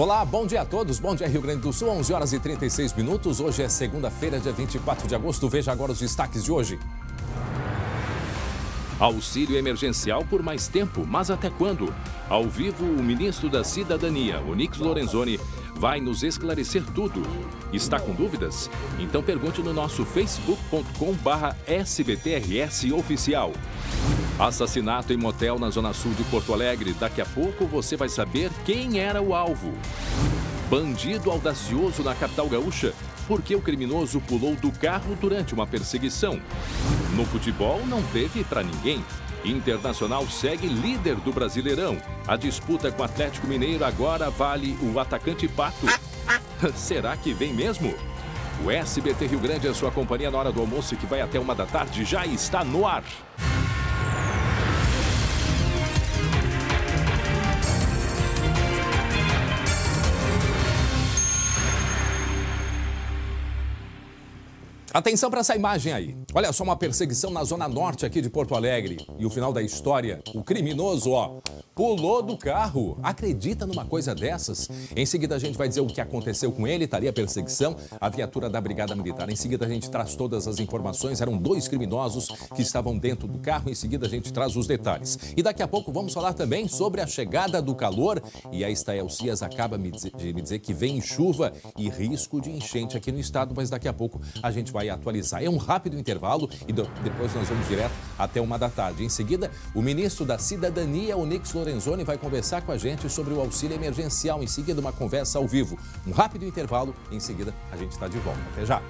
Olá, bom dia a todos. Bom dia, Rio Grande do Sul, 11 horas e 36 minutos. Hoje é segunda-feira, dia 24 de agosto. Veja agora os destaques de hoje. Auxílio emergencial por mais tempo, mas até quando? Ao vivo, o ministro da Cidadania, Onyx Lorenzoni, vai nos esclarecer tudo. Está com dúvidas? Então pergunte no nosso facebook.com/SBTRS-oficial. Assassinato em motel na Zona Sul de Porto Alegre. Daqui a pouco você vai saber quem era o alvo. Bandido audacioso na capital gaúcha. Por que o criminoso pulou do carro durante uma perseguição? No futebol não teve para ninguém. Internacional segue líder do Brasileirão. A disputa com o Atlético Mineiro agora vale o atacante Pato. Será que vem mesmo? O SBT Rio Grande, a sua companhia na hora do almoço, que vai até 1 da tarde, já está no ar. Atenção para essa imagem aí. Olha só, uma perseguição na zona norte aqui de Porto Alegre. E o final da história, o criminoso, pulou do carro. Acredita numa coisa dessas? Em seguida a gente vai dizer o que aconteceu com ele, estaria a perseguição, a viatura da Brigada Militar. Em seguida a gente traz todas as informações. Eram 2 criminosos que estavam dentro do carro. Em seguida a gente traz os detalhes. E daqui a pouco vamos falar também sobre a chegada do calor. E a Estael Cias acaba de me dizer que vem chuva e risco de enchente aqui no estado. Mas daqui a pouco a gente vai atualizar. É um rápido intervalo e depois nós vamos direto até 1 da tarde. Em seguida, o ministro da Cidadania, Onyx Lorenzoni, vai conversar com a gente sobre o auxílio emergencial. Em seguida, uma conversa ao vivo. Um rápido intervalo. Em seguida, a gente está de volta. Até já.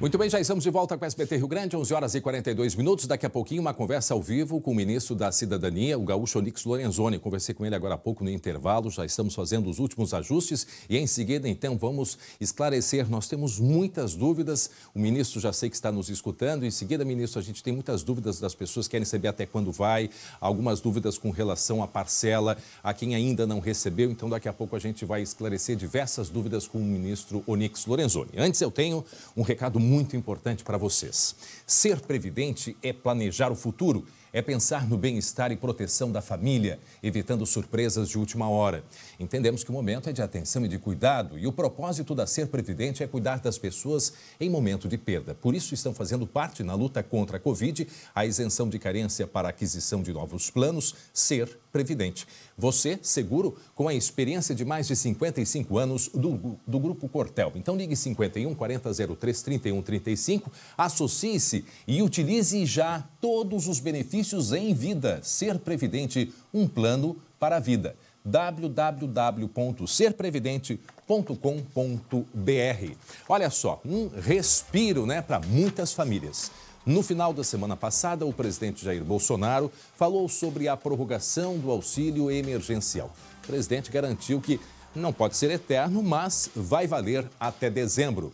Muito bem, já estamos de volta com o SBT Rio Grande, 11 horas e 42 minutos. Daqui a pouquinho, uma conversa ao vivo com o ministro da Cidadania, o gaúcho Onyx Lorenzoni. Conversei com ele agora há pouco no intervalo, já estamos fazendo os últimos ajustes e em seguida, então, vamos esclarecer. Nós temos muitas dúvidas, o ministro já sei que está nos escutando. Em seguida, ministro, a gente tem muitas dúvidas das pessoas que querem saber até quando vai, algumas dúvidas com relação à parcela, a quem ainda não recebeu. Então, daqui a pouco a gente vai esclarecer diversas dúvidas com o ministro Onyx Lorenzoni. Antes, eu tenho um recado muito importante para vocês. Ser previdente é planejar o futuro, é pensar no bem-estar e proteção da família, evitando surpresas de última hora. Entendemos que o momento é de atenção e de cuidado e o propósito da Ser Previdente é cuidar das pessoas em momento de perda. Por isso, estão fazendo parte na luta contra a Covid, a isenção de carência para a aquisição de novos planos, Ser Previdente. Você, seguro, com a experiência de mais de 55 anos do Grupo Cortel. Então, ligue 51 40 03 31 35, associe-se e utilize já todos os benefícios em vida. Ser Previdente, um plano para a vida. www.serprevidente.com.br. Olha só, um respiro, para muitas famílias. No final da semana passada, o presidente Jair Bolsonaro falou sobre a prorrogação do auxílio emergencial. O presidente garantiu que não pode ser eterno, mas vai valer até dezembro.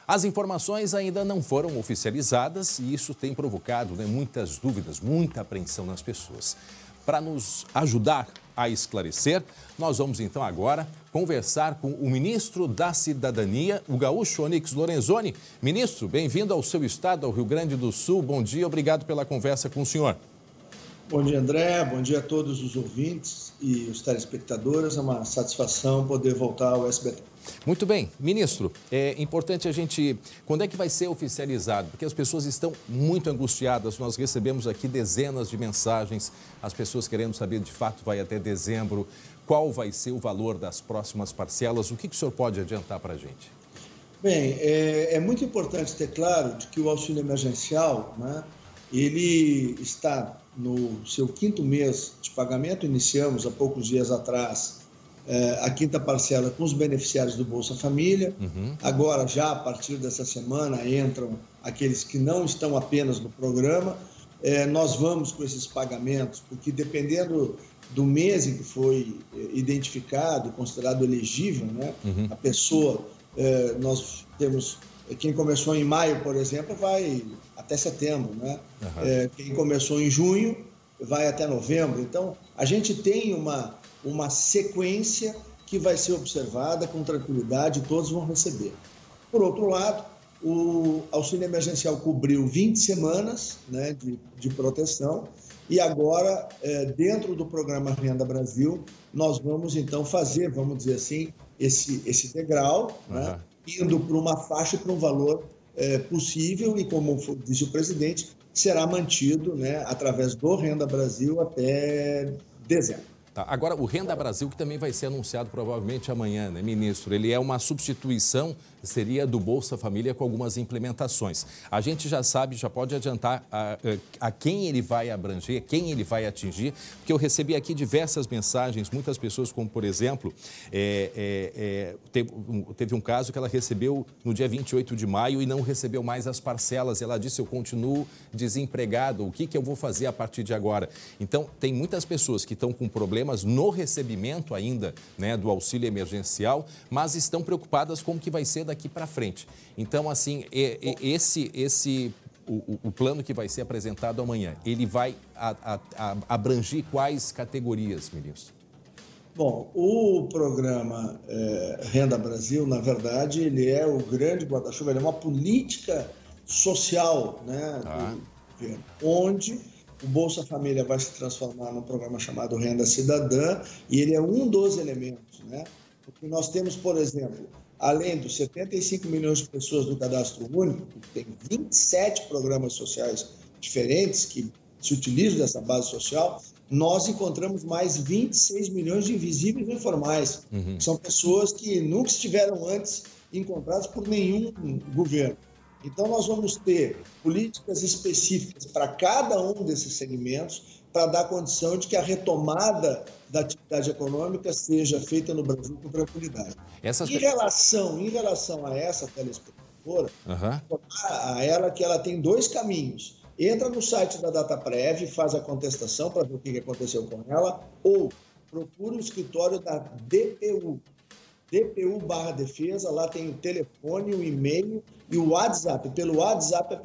As informações ainda não foram oficializadas e isso tem provocado muitas dúvidas, muita apreensão nas pessoas. Para nos ajudar a esclarecer, nós vamos então agora conversar com o ministro da Cidadania, o gaúcho Onyx Lorenzoni. Ministro, bem-vindo ao seu estado, ao Rio Grande do Sul. Bom dia, obrigado pela conversa com o senhor. Bom dia, André. Bom dia a todos os ouvintes e os telespectadores. É uma satisfação poder voltar ao SBT. Muito bem. Ministro, é importante a gente... Quando é que vai ser oficializado? Porque as pessoas estão muito angustiadas. Nós recebemos aqui dezenas de mensagens, as pessoas querendo saber, de fato, vai até dezembro. Qual vai ser o valor das próximas parcelas? O que o senhor pode adiantar para a gente? Bem, é muito importante ter claro de que o auxílio emergencial, ele está no seu 5º mês de pagamento. Iniciamos há poucos dias atrás a 5ª parcela com os beneficiários do Bolsa Família. Agora, já a partir dessa semana, entram aqueles que não estão apenas no programa. Nós vamos com esses pagamentos, porque dependendo do mês em que foi identificado, considerado elegível, a pessoa, nós temos... Quem começou em maio, por exemplo, vai até setembro, Quem começou em junho vai até novembro. Então, a gente tem uma sequência que vai ser observada com tranquilidade e todos vão receber. Por outro lado, o auxílio emergencial cobriu 20 semanas de proteção E agora, dentro do programa Renda Brasil, nós vamos então fazer, vamos dizer assim, esse degrau, né, indo para uma faixa e para um valor possível e, como disse o presidente, será mantido, né, através do Renda Brasil até dezembro. Tá. Agora, o Renda Brasil, que também vai ser anunciado provavelmente amanhã, né, ministro? Ele é uma substituição, seria do Bolsa Família com algumas implementações. A gente já sabe, já pode adiantar a quem ele vai abranger, quem ele vai atingir, porque eu recebi aqui diversas mensagens, muitas pessoas, como por exemplo, teve um caso que ela recebeu no dia 28 de maio e não recebeu mais as parcelas. Ela disse, eu continuo desempregado, o que eu vou fazer a partir de agora? Então, tem muitas pessoas que estão com problemas no recebimento ainda, né, do auxílio emergencial, mas estão preocupadas com o que vai ser daqui para frente. Então, assim, o plano que vai ser apresentado amanhã, ele vai abranger quais categorias, ministro? Bom, o programa Renda Brasil, na verdade, ele é o grande guarda-chuva, ele é uma política social, né, do governo, onde o Bolsa Família vai se transformar num programa chamado Renda Cidadã e ele é um dos elementos, né? Porque nós temos, por exemplo, além dos 75 milhões de pessoas do Cadastro Único, tem 27 programas sociais diferentes que se utilizam dessa base social, nós encontramos mais 26 milhões de invisíveis e informais, que são pessoas que nunca estiveram antes encontradas por nenhum governo. Então, nós vamos ter políticas específicas para cada um desses segmentos para dar condição de que a retomada da atividade econômica seja feita no Brasil com tranquilidade. Em relação a essa telespectadora, a ela que ela tem dois caminhos. Entra no site da Dataprev, faz a contestação para ver o que aconteceu com ela, ou procura o escritório da DPU. DPU/Defesa, lá tem o telefone, o e-mail e o WhatsApp. Pelo WhatsApp,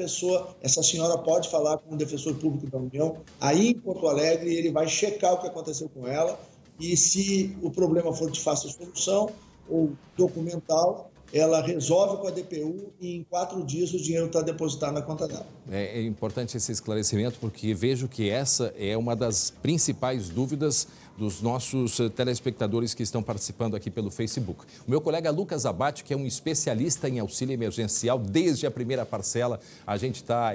essa senhora pode falar com o defensor público da União, aí em Porto Alegre, ele vai checar o que aconteceu com ela e se o problema for de fácil solução ou documental, ela resolve com a DPU e em 4 dias o dinheiro está depositado na conta dela. É importante esse esclarecimento porque vejo que essa é uma das principais dúvidas dos nossos telespectadores que estão participando aqui pelo Facebook. O meu colega Lucas Abate, que é um especialista em auxílio emergencial desde a primeira parcela,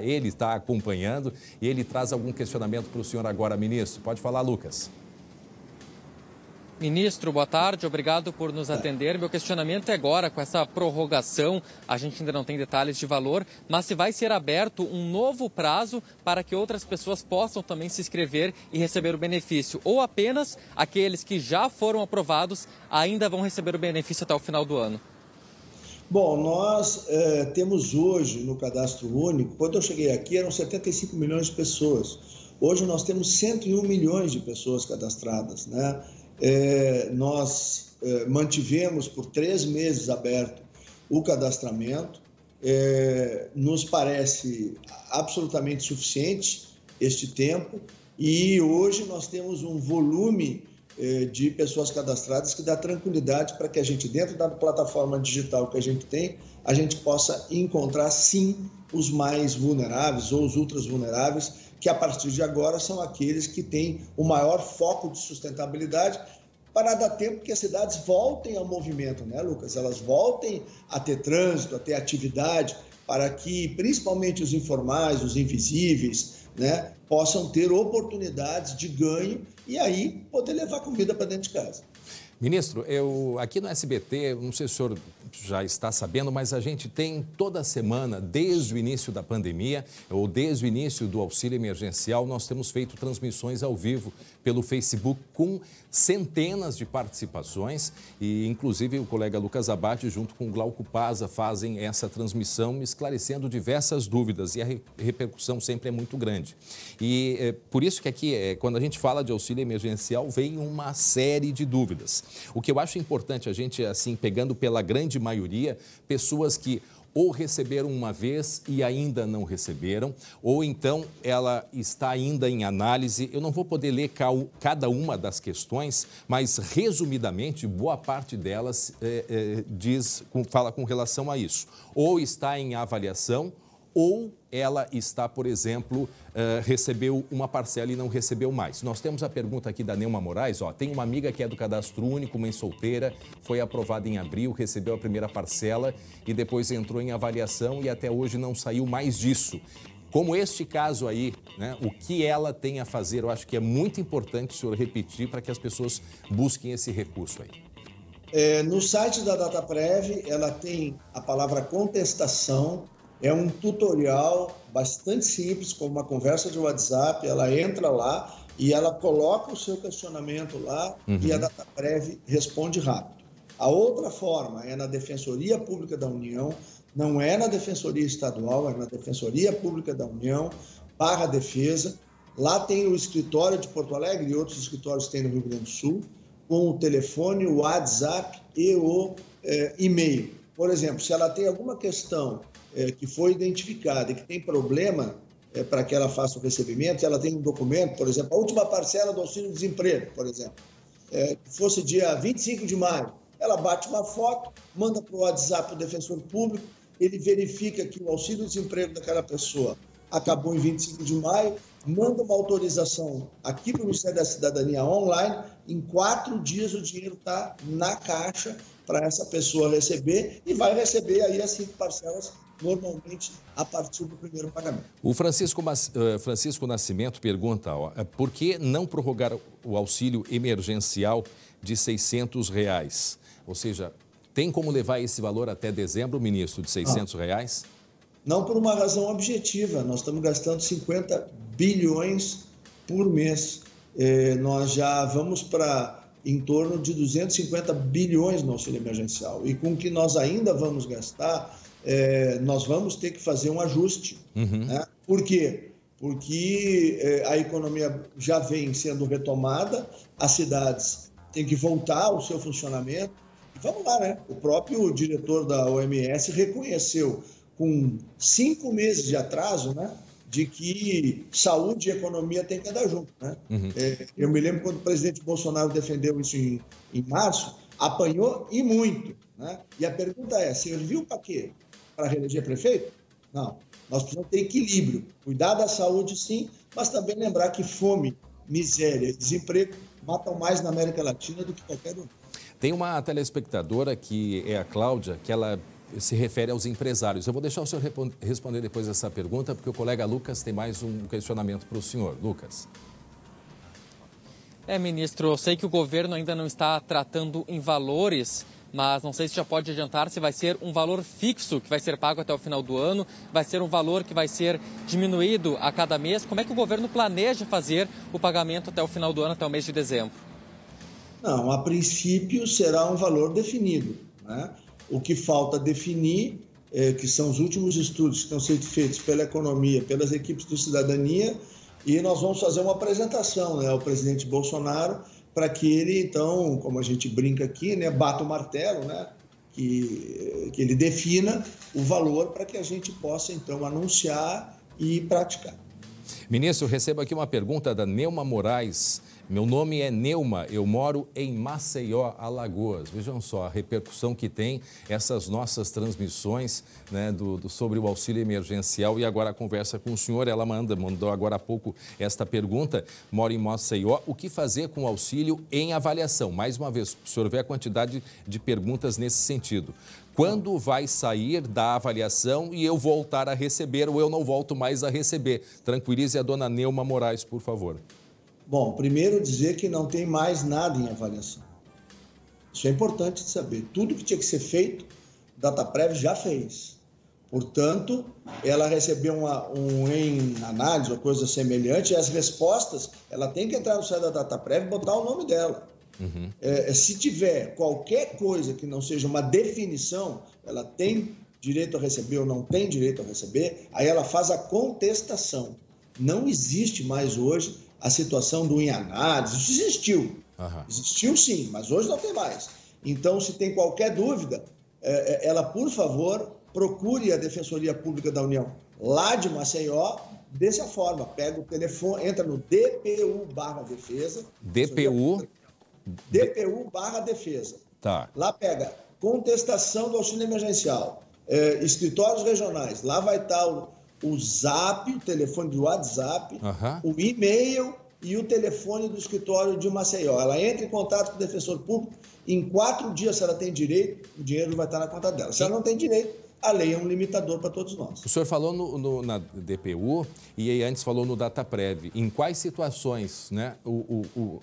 ele está acompanhando e ele traz algum questionamento para o senhor agora, ministro. Pode falar, Lucas. Ministro, boa tarde, obrigado por nos atender. Meu questionamento é agora, com essa prorrogação, a gente ainda não tem detalhes de valor, mas se vai ser aberto um novo prazo para que outras pessoas possam também se inscrever e receber o benefício, ou apenas aqueles que já foram aprovados ainda vão receber o benefício até o final do ano? Bom, nós temos hoje no Cadastro Único, quando eu cheguei aqui eram 75 milhões de pessoas, hoje nós temos 101 milhões de pessoas cadastradas, né? Nós mantivemos por 3 meses aberto o cadastramento, nos parece absolutamente suficiente este tempo e hoje nós temos um volume de pessoas cadastradas que dá tranquilidade para que a gente, dentro da plataforma digital que a gente tem, a gente possa encontrar sim os mais vulneráveis ou os ultras vulneráveis, que a partir de agora são aqueles que têm o maior foco de sustentabilidade, para dar tempo que as cidades voltem ao movimento, né, Lucas? Elas voltem a ter trânsito, a ter atividade, para que principalmente os informais, os invisíveis, né, possam ter oportunidades de ganho e aí poder levar comida para dentro de casa. Ministro, aqui no SBT, não sei se o senhor já está sabendo, mas a gente tem toda semana, desde o início da pandemia, ou desde o início do auxílio emergencial, nós temos feito transmissões ao vivo pelo Facebook com centenas de participações e, inclusive, o colega Lucas Abate, junto com o Glauco Paza, fazem essa transmissão esclarecendo diversas dúvidas e a repercussão sempre é muito grande. E por isso que aqui, quando a gente fala de auxílio emergencial, vem uma série de dúvidas. O que eu acho importante, a gente, assim, pegando pela grande maioria, pessoas que ou receberam uma vez e ainda não receberam, ou então ela está ainda em análise. Eu não vou poder ler cada uma das questões, mas, resumidamente, boa parte delas fala com relação a isso. Ou está em avaliação, ou ela está, por exemplo, recebeu uma parcela e não recebeu mais. Nós temos a pergunta aqui da Neuma Moraes, tem uma amiga que é do cadastro único, mãe solteira, foi aprovada em abril, recebeu a primeira parcela e depois entrou em avaliação e até hoje não saiu mais disso. Como este caso aí, né, o que ela tem a fazer, eu acho que é muito importante o senhor repetir para que as pessoas busquem esse recurso aí. No site da Dataprev, ela tem a palavra contestação. É um tutorial bastante simples, como uma conversa de WhatsApp. Ela entra lá e ela coloca o seu questionamento lá e a Dataprev responde rápido. A outra forma é na Defensoria Pública da União, não é na Defensoria Estadual, é na Defensoria Pública da União, /defesa. Lá tem o escritório de Porto Alegre e outros escritórios tem no Rio Grande do Sul, com o telefone, o WhatsApp e o e-mail. Por exemplo, se ela tem alguma questão que foi identificada e que tem problema para que ela faça o recebimento, ela tem um documento, por exemplo, a última parcela do auxílio-desemprego, por exemplo, que fosse dia 25 de maio, ela bate uma foto, manda para o WhatsApp do defensor público, ele verifica que o auxílio-desemprego daquela pessoa acabou em 25 de maio, manda uma autorização aqui para o Ministério da Cidadania online, em 4 dias o dinheiro está na caixa para essa pessoa receber e vai receber aí as 5 parcelas normalmente a partir do primeiro pagamento. O Francisco Nascimento pergunta, por que não prorrogar o auxílio emergencial de R$600? Ou seja, tem como levar esse valor até dezembro, ministro, de R$600? Não por uma razão objetiva. Nós estamos gastando 50 bilhões por mês. Nós já vamos para em torno de 250 bilhões no auxílio emergencial. E com o que nós ainda vamos gastar, nós vamos ter que fazer um ajuste. Né? Por quê? Porque a economia já vem sendo retomada, as cidades têm que voltar ao seu funcionamento. Vamos lá, né? O próprio diretor da OMS reconheceu com 5 meses de atraso, né, de que saúde e economia têm que andar junto. Né? Eu me lembro quando o presidente Bolsonaro defendeu isso em março, apanhou e muito. Né? E a pergunta é, serviu para quê? Para reeleger prefeito? Não. Nós precisamos ter equilíbrio. Cuidar da saúde, sim, mas também lembrar que fome, miséria e desemprego matam mais na América Latina do que qualquer um. Tem uma telespectadora, que é a Cláudia, que ela se refere aos empresários. Eu vou deixar o senhor responder depois essa pergunta, porque o colega Lucas tem mais um questionamento para o senhor. Lucas. Ministro, eu sei que o governo ainda não está tratando em valores, mas não sei se já pode adiantar se vai ser um valor fixo que vai ser pago até o final do ano, vai ser um valor que vai ser diminuído a cada mês. Como é que o governo planeja fazer o pagamento até o final do ano, até o mês de dezembro? Não, a princípio será um valor definido, né? O que falta definir, que são os últimos estudos que estão sendo feitos pela economia, pelas equipes do Cidadania, e nós vamos fazer uma apresentação, né, ao presidente Bolsonaro, para que ele, então, como a gente brinca aqui, né, bata o martelo, né, que ele defina o valor para que a gente possa, então, anunciar e praticar. Ministro, recebo aqui uma pergunta da Neuma Moraes. Meu nome é Neuma, eu moro em Maceió, Alagoas. Vejam só a repercussão que tem essas nossas transmissões, né, sobre o auxílio emergencial. E agora a conversa com o senhor, ela mandou agora há pouco esta pergunta. Moro em Maceió, o que fazer com o auxílio em avaliação? Mais uma vez, o senhor vê a quantidade de perguntas nesse sentido. Quando vai sair da avaliação e eu voltar a receber ou eu não volto mais a receber? Tranquilize a dona Neuma Moraes, por favor. Bom, primeiro dizer que não tem mais nada em avaliação. Isso é importante de saber. Tudo que tinha que ser feito, Dataprev já fez. Portanto, ela recebeu um em análise ou coisa semelhante, e as respostas, ela tem que entrar no site da Dataprev e botar o nome dela. Se tiver qualquer coisa que não seja uma definição, ela tem direito a receber ou não tem direito a receber, aí ela faz a contestação. Não existe mais hoje a situação do em análise. Isso existiu. Existiu sim, mas hoje não tem mais. Então, se tem qualquer dúvida, ela, por favor, procure a Defensoria Pública da União lá de Maceió, dessa forma, pega o telefone, entra no DPU/defesa. DPU/defesa. Tá. Lá pega contestação do auxílio emergencial, escritórios regionais, lá vai estar o Zap, o telefone do WhatsApp, o e-mail e o telefone do escritório de Maceió. Ela entra em contato com o defensor público, em 4 dias, se ela tem direito, o dinheiro vai estar na conta dela. Se ela não tem direito, a lei é um limitador para todos nós. O senhor falou na DPU e aí antes falou no DataPrev. Em quais situações, né,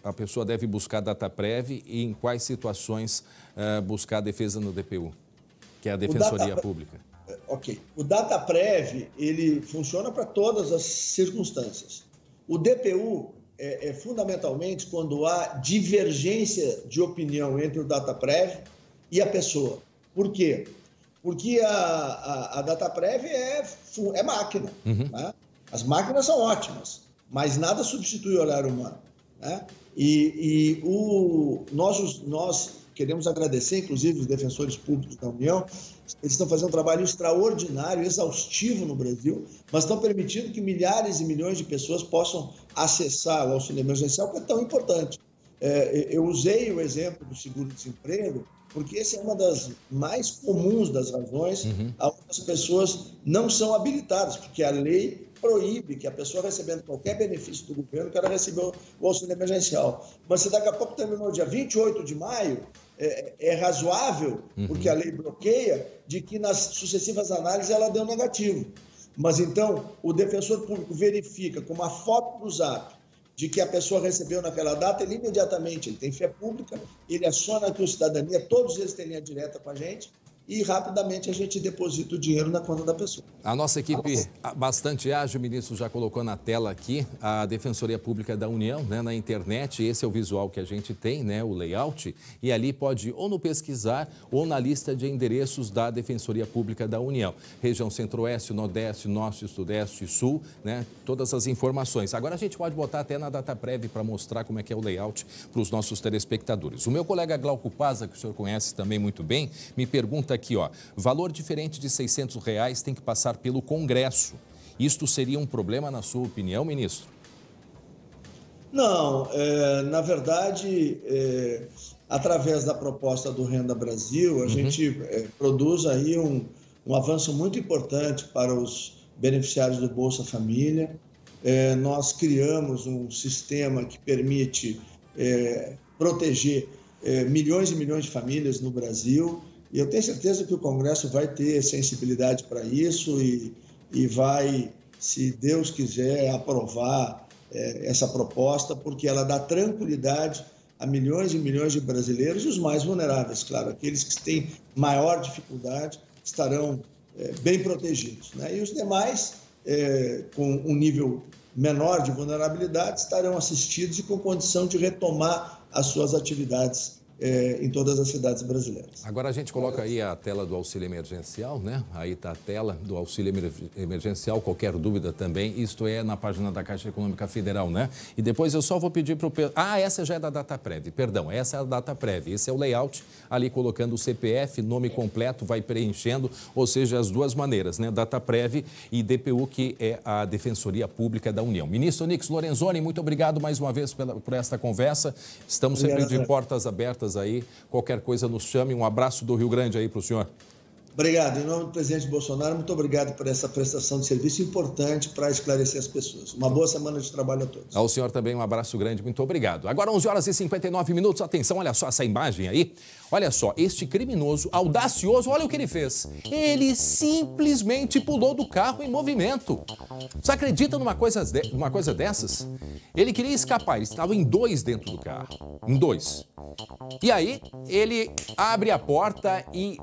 a pessoa deve buscar DataPrev e em quais situações buscar a defesa no DPU, que é a Defensoria Pública? Ok. O DataPrev, ele funciona para todas as circunstâncias. O DPU é fundamentalmente quando há divergência de opinião entre o DataPrev e a pessoa. Por quê? Porque a DataPrev é máquina. Né? As máquinas são ótimas, mas nada substitui o olhar humano. Né? Nós queremos agradecer, inclusive, os defensores públicos da União. Eles estão fazendo um trabalho extraordinário, exaustivo no Brasil, mas estão permitindo que milhares e milhões de pessoas possam acessar o auxílio emergencial, que é tão importante. Eu usei o exemplo do seguro-desemprego, porque essa é uma das mais comuns das razões aonde as pessoas não são habilitadas, porque a lei proíbe que a pessoa recebendo qualquer benefício do governo, que ela recebeu o auxílio emergencial. Mas se daqui a pouco terminou dia 28 de maio, é razoável, porque a lei bloqueia, de que nas sucessivas análises ela deu negativo. Mas então o defensor público verifica com uma foto do Zap de que a pessoa recebeu naquela data, ele imediatamente, ele tem fé pública, ele aciona aqui o Cidadania, todos eles têm linha direta com a gente, e rapidamente a gente deposita o dinheiro na conta da pessoa. A nossa equipe bastante ágil, o ministro já colocou na tela aqui a Defensoria Pública da União, né, na internet. Esse é o visual que a gente tem, né, o layout, e ali pode ou no pesquisar ou na lista de endereços da Defensoria Pública da União. Região Centro-Oeste, Nordeste, Norte, Sudeste e Sul, né, todas as informações. Agora a gente pode botar até na DataPrev para mostrar como é que é o layout para os nossos telespectadores. O meu colega Glauco Paza, que o senhor conhece também muito bem, me pergunta aqui, ó, valor diferente de R$600 tem que passar pelo Congresso. Isto seria um problema, na sua opinião, ministro? Não, na verdade, através da proposta do Renda Brasil, a gente produz aí um avanço muito importante para os beneficiários do Bolsa Família. Nós criamos um sistema que permite proteger milhões e milhões de famílias no Brasil. E eu tenho certeza que o Congresso vai ter sensibilidade para isso e vai, se Deus quiser, aprovar essa proposta, porque ela dá tranquilidade a milhões e milhões de brasileiros e os mais vulneráveis, claro, aqueles que têm maior dificuldade estarão bem protegidos, né? E os demais, com um nível menor de vulnerabilidade, estarão assistidos e com condição de retomar as suas atividades em todas as cidades brasileiras. Agora a gente coloca aí a tela do auxílio emergencial, né? Aí está a tela do auxílio emergencial, qualquer dúvida também, isto é na página da Caixa Econômica Federal, né? E depois eu só vou pedir para o... essa já é da DataPrev, perdão, essa é a DataPrev, esse é o layout, ali colocando o CPF, nome completo, vai preenchendo, ou seja, as duas maneiras, né? DataPrev e DPU, que é a Defensoria Pública da União. Ministro Onyx Lorenzoni, muito obrigado mais uma vez por esta conversa, estamos sempre de portas abertas aí, qualquer coisa nos chame. Um abraço do Rio Grande aí para o senhor. Obrigado. Em nome do presidente Bolsonaro, muito obrigado por essa prestação de serviço importante para esclarecer as pessoas. Uma boa semana de trabalho a todos. Ao senhor também um abraço grande, muito obrigado. Agora 11h59, atenção, olha só essa imagem aí. Olha só, este criminoso audacioso, olha o que ele fez. Ele simplesmente pulou do carro em movimento. Você acredita numa coisa dessas? Ele queria escapar, ele estava em 2 dentro do carro, em 2. E aí, ele abre a porta e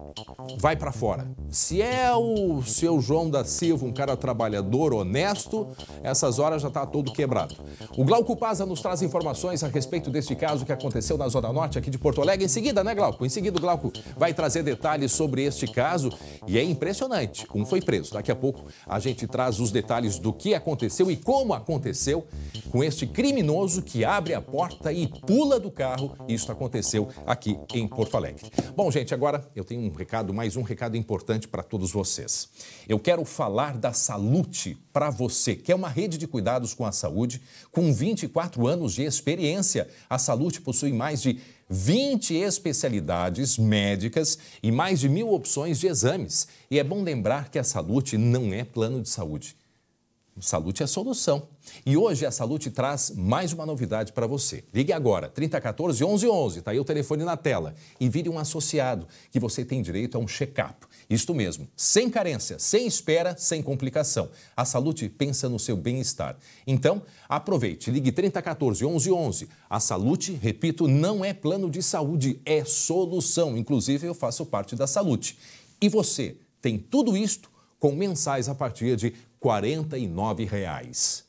vai para fora. Se é o seu João da Silva, um cara trabalhador, honesto, essas horas já está todo quebrado. O Glauco Paza nos traz informações a respeito deste caso que aconteceu na Zona Norte aqui de Porto Alegre. Em seguida, né, Glauco? Em seguida, o Glauco vai trazer detalhes sobre este caso e é impressionante. Um foi preso. Daqui a pouco a gente traz os detalhes do que aconteceu e como aconteceu com este criminoso que abre a porta e pula do carro. Isso aconteceu aqui em Porto Alegre. Bom, gente, agora eu tenho mais um recado importante para todos vocês. Eu quero falar da Salute para você, que é uma rede de cuidados com a saúde com 24 anos de experiência. A Salute possui mais de 20 especialidades médicas e mais de 1.000 opções de exames. E é bom lembrar que a Salute não é plano de saúde. Salute é a solução. E hoje a Salute traz mais uma novidade para você. Ligue agora, 3014 1111, está aí o telefone na tela. E vire um associado, que você tem direito a um check-up. Isto mesmo, sem carência, sem espera, sem complicação. A Salute pensa no seu bem-estar. Então, aproveite, ligue 3014 1111. A Salute, repito, não é plano de saúde, é solução. Inclusive, eu faço parte da Salute. E você tem tudo isto com mensais a partir de R$ 49,00.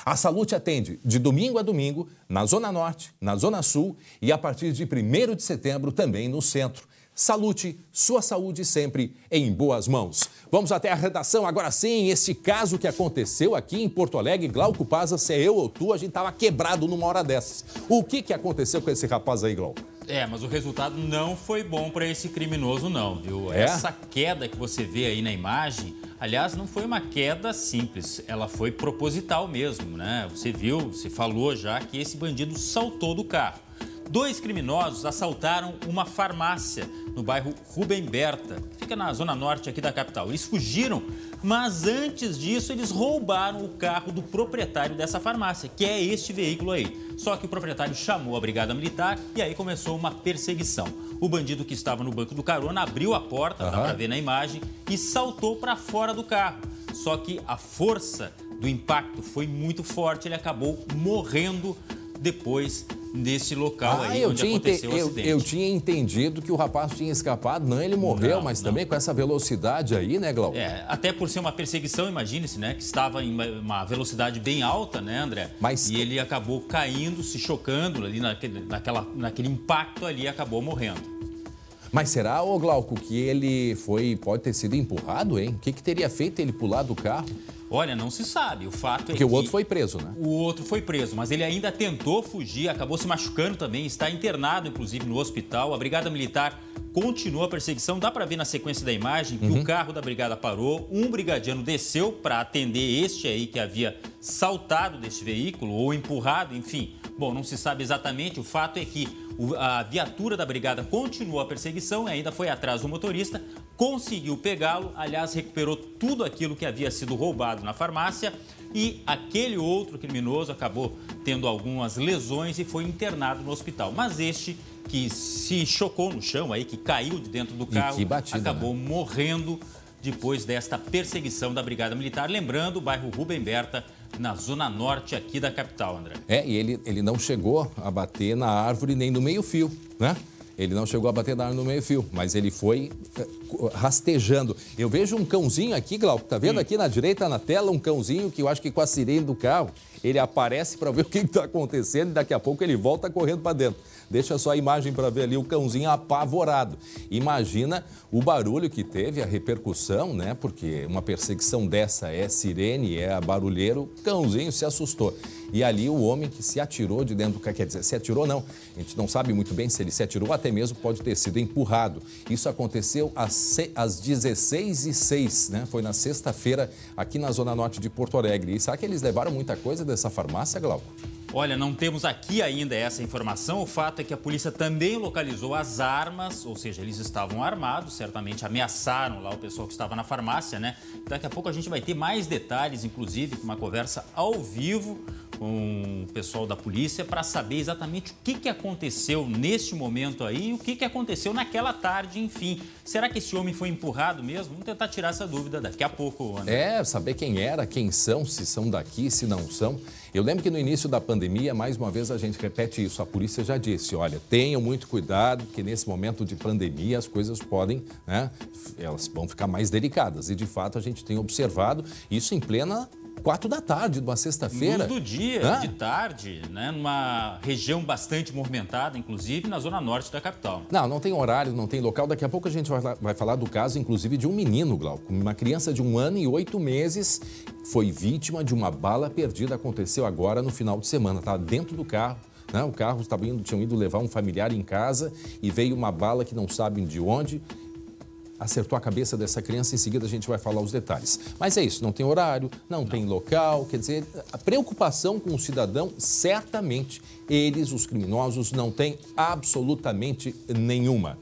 A Salute atende de domingo a domingo na Zona Norte, na Zona Sul e a partir de 1º de setembro também no centro. Salute, sua saúde sempre em boas mãos. Vamos até a redação agora sim, esse caso que aconteceu aqui em Porto Alegre, Glauco Pazza, se é eu ou tu, a gente estava quebrado numa hora dessas. O que aconteceu com esse rapaz aí, Glauco? Mas o resultado não foi bom para esse criminoso não, viu? Essa queda que você vê aí na imagem, aliás, não foi uma queda simples, ela foi proposital mesmo, né? Você viu, você falou já que esse bandido saltou do carro. 2 criminosos assaltaram uma farmácia no bairro Rubem Berta, que fica na zona norte aqui da capital. Eles fugiram, mas antes disso eles roubaram o carro do proprietário dessa farmácia, que é este veículo aí. Só que o proprietário chamou a brigada militar e aí começou uma perseguição. O bandido que estava no banco do carona abriu a porta, dá pra ver na imagem, e saltou para fora do carro. Só que a força do impacto foi muito forte, ele acabou morrendo depois nesse local aí onde aconteceu o acidente. Eu tinha entendido que o rapaz tinha escapado, não, ele morreu, mas também com essa velocidade aí, né, Glauco? Até por ser uma perseguição, imagine-se, né, que estava em uma velocidade bem alta, né, André? E ele acabou caindo, se chocando ali naquele impacto ali e acabou morrendo. Mas será, ô Glauco, que ele pode ter sido empurrado, hein? O que teria feito ele pular do carro? Olha, não se sabe. O fato Porque o outro foi preso, né? O outro foi preso, mas ele ainda tentou fugir, acabou se machucando também, está internado, inclusive, no hospital. A Brigada Militar continua a perseguição. Dá para ver na sequência da imagem que o carro da brigada parou, um brigadiano desceu para atender este aí que havia saltado desse veículo ou empurrado, enfim. Bom, não se sabe exatamente. O fato é que a viatura da brigada continuou a perseguição e ainda foi atrás do motorista, conseguiu pegá-lo, aliás, recuperou tudo aquilo que havia sido roubado na farmácia e aquele outro criminoso acabou tendo algumas lesões e foi internado no hospital. Mas este que se chocou no chão aí, que caiu de dentro do carro, acabou morrendo depois desta perseguição da Brigada Militar. Lembrando, o bairro Rubem Berta, na zona norte aqui da capital, André. E ele não chegou a bater na árvore nem no meio-fio, né? Ele não chegou a bater na árvore no meio-fio, mas ele foi rastejando. Eu vejo um cãozinho aqui, Glauco, tá vendo aqui na direita na tela, um cãozinho que eu acho que com a sirene do carro, ele aparece para ver o que está acontecendo e daqui a pouco ele volta correndo para dentro. Deixa só a imagem para ver ali o cãozinho apavorado. Imagina o barulho que teve, a repercussão, né? Porque uma perseguição dessa é sirene, é barulheiro, o cãozinho se assustou. E ali o homem que se atirou de dentro do carro, quer dizer, se atirou não, a gente não sabe muito bem se ele se atirou, até mesmo pode ter sido empurrado. Isso aconteceu às 16h06, né? Foi na sexta-feira aqui na Zona Norte de Porto Alegre. E será que eles levaram muita coisa dessa farmácia, Glauco? Olha, não temos aqui ainda essa informação. O fato é que a polícia também localizou as armas, ou seja, eles estavam armados, certamente ameaçaram lá o pessoal que estava na farmácia, né? Daqui a pouco a gente vai ter mais detalhes, inclusive, com uma conversa ao vivo com o pessoal da polícia para saber exatamente o que aconteceu neste momento aí e o que aconteceu naquela tarde, enfim. Será que esse homem foi empurrado mesmo? Vamos tentar tirar essa dúvida daqui a pouco, André. Saber quem era, quem são, se são daqui, se não são. Eu lembro que no início da pandemia, mais uma vez a gente repete isso, a polícia já disse, olha, tenham muito cuidado, porque nesse momento de pandemia as coisas podem, né, elas vão ficar mais delicadas. E de fato a gente tem observado isso em plena 4 da tarde, de uma sexta-feira. Luz do dia, de tarde, né? Numa região bastante movimentada, inclusive na zona norte da capital. Não tem horário, não tem local. Daqui a pouco a gente vai falar do caso, inclusive, de um menino, Glauco. Uma criança de 1 ano e 8 meses foi vítima de uma bala perdida. Aconteceu agora no final de semana. Estava dentro do carro. Né? O carro tinham ido levar um familiar em casa e veio uma bala que não sabem de onde. Acertou a cabeça dessa criança, em seguida a gente vai falar os detalhes. Mas é isso, não tem horário, não tem local, quer dizer, a preocupação com o cidadão, certamente, eles, os criminosos, não têm absolutamente nenhuma.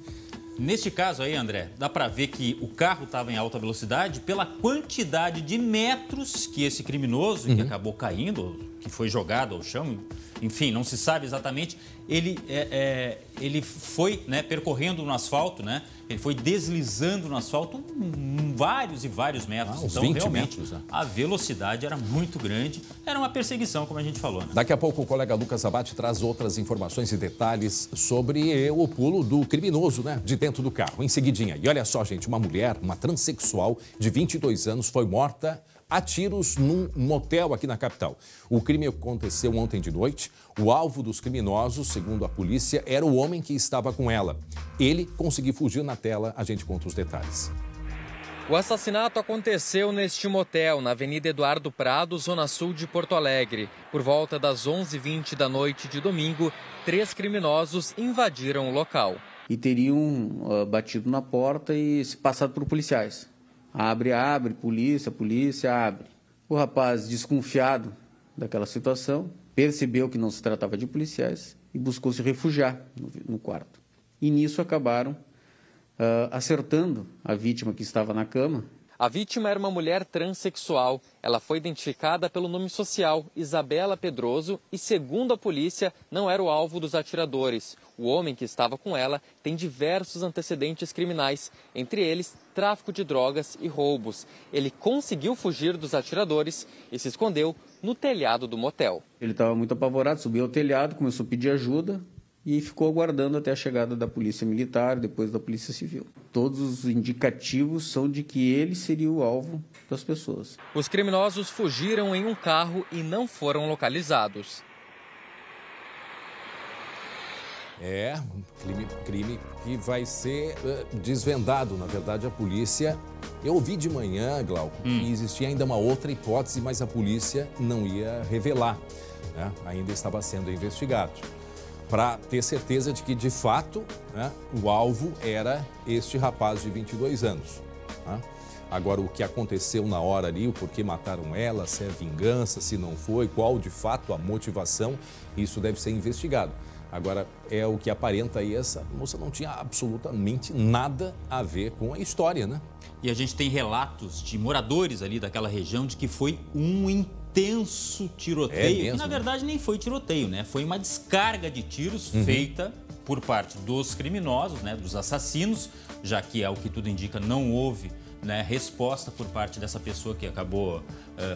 Neste caso aí, André, dá para ver que o carro estava em alta velocidade pela quantidade de metros que esse criminoso, que acabou caindo, que foi jogado ao chão, enfim, não se sabe exatamente, ele foi, né, percorrendo no asfalto, né? Ele foi deslizando no asfalto vários e vários metros. Uns então, 20 realmente, metros, né? a velocidade era muito grande. Era uma perseguição, como a gente falou, né? Daqui a pouco o colega Lucas Abate traz outras informações e detalhes sobre o pulo do criminoso, né, de dentro do carro. Em seguidinha. E olha só, gente, uma mulher, uma transexual de 22 anos, foi morta a tiros num motel aqui na capital. O crime aconteceu ontem de noite. O alvo dos criminosos, segundo a polícia, era o homem que estava com ela. Ele conseguiu fugir na tela. A gente conta os detalhes. O assassinato aconteceu neste motel, na Avenida Eduardo Prado, zona sul de Porto Alegre. Por volta das 11h20 da noite de domingo, 3 criminosos invadiram o local. E teriam batido na porta e se passado por policiais. Abre, polícia, abre. O rapaz, desconfiado daquela situação, percebeu que não se tratava de policiais e buscou se refugiar no quarto. E nisso acabaram acertando a vítima que estava na cama. A vítima era uma mulher transexual. Ela foi identificada pelo nome social, Isabela Pedroso, e, segundo a polícia, não era o alvo dos atiradores. O homem que estava com ela tem diversos antecedentes criminais, entre eles tráfico de drogas e roubos. Ele conseguiu fugir dos atiradores e se escondeu no telhado do motel. Ele estava muito apavorado, subiu ao telhado, começou a pedir ajuda e ficou aguardando até a chegada da polícia militar, depois da polícia civil. Todos os indicativos são de que ele seria o alvo das pessoas. Os criminosos fugiram em um carro e não foram localizados. É, crime que vai ser desvendado. Na verdade, a polícia... Eu ouvi de manhã, Glauco, que existia ainda uma outra hipótese, mas a polícia não ia revelar, né? Ainda estava sendo investigado, para ter certeza de que, de fato, né, o alvo era este rapaz de 22 anos. Né? Agora, o que aconteceu na hora ali, o porquê mataram ela, se é vingança, se não foi, qual de fato a motivação, isso deve ser investigado. Agora, é o que aparenta aí, essa moça não tinha absolutamente nada a ver com a história, né? E a gente tem relatos de moradores ali daquela região de que foi um intenso tiroteio. Mesmo? E, na verdade, nem foi tiroteio, né? Foi uma descarga de tiros feita por parte dos criminosos, né? Dos assassinos, já que, ao que tudo indica, não houve, né, resposta por parte dessa pessoa que acabou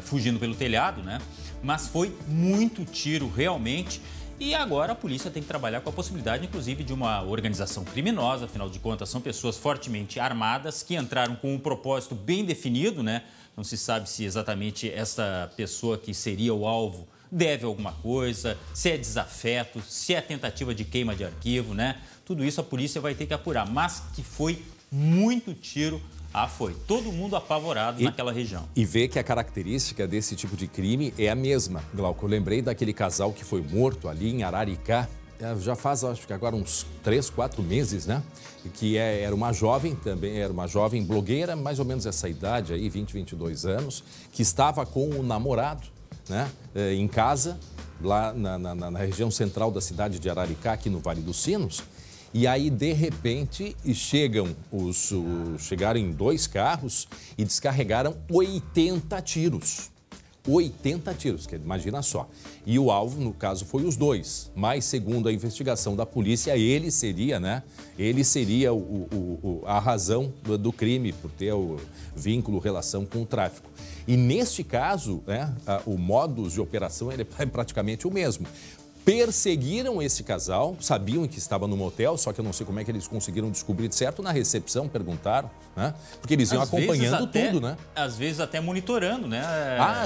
fugindo pelo telhado, né? Mas foi muito tiro, realmente. E agora a polícia tem que trabalhar com a possibilidade, inclusive, de uma organização criminosa. Afinal de contas, são pessoas fortemente armadas que entraram com um propósito bem definido, né? Não se sabe se exatamente essa pessoa que seria o alvo deve alguma coisa, se é desafeto, se é tentativa de queima de arquivo, né? Tudo isso a polícia vai ter que apurar, mas que foi muito tiro. Foi. Todo mundo apavorado naquela região. E vê que a característica desse tipo de crime é a mesma, Glauco. Eu lembrei daquele casal que foi morto ali em Araricá, já faz, acho que agora uns 3, 4 meses, né? Que era uma jovem também, era uma jovem blogueira, mais ou menos essa idade aí, 20, 22 anos, que estava com o namorado, né? Em casa, lá na região central da cidade de Araricá, aqui no Vale dos Sinos. E aí, de repente, chegaram em 2 carros e descarregaram 80 tiros. 80 tiros, que imagina só. E o alvo, no caso, foi os 2. Mas, segundo a investigação da polícia, ele seria, né? Ele seria a razão do crime, por ter o vínculo, relação com o tráfico. E, neste caso, né, o modus de operação ele é praticamente o mesmo. Perseguiram esse casal, sabiam que estava no motel, só que eu não sei como é que eles conseguiram descobrir de certo. Na recepção perguntaram, né? Porque eles iam acompanhando tudo, né? Às vezes até monitorando, né?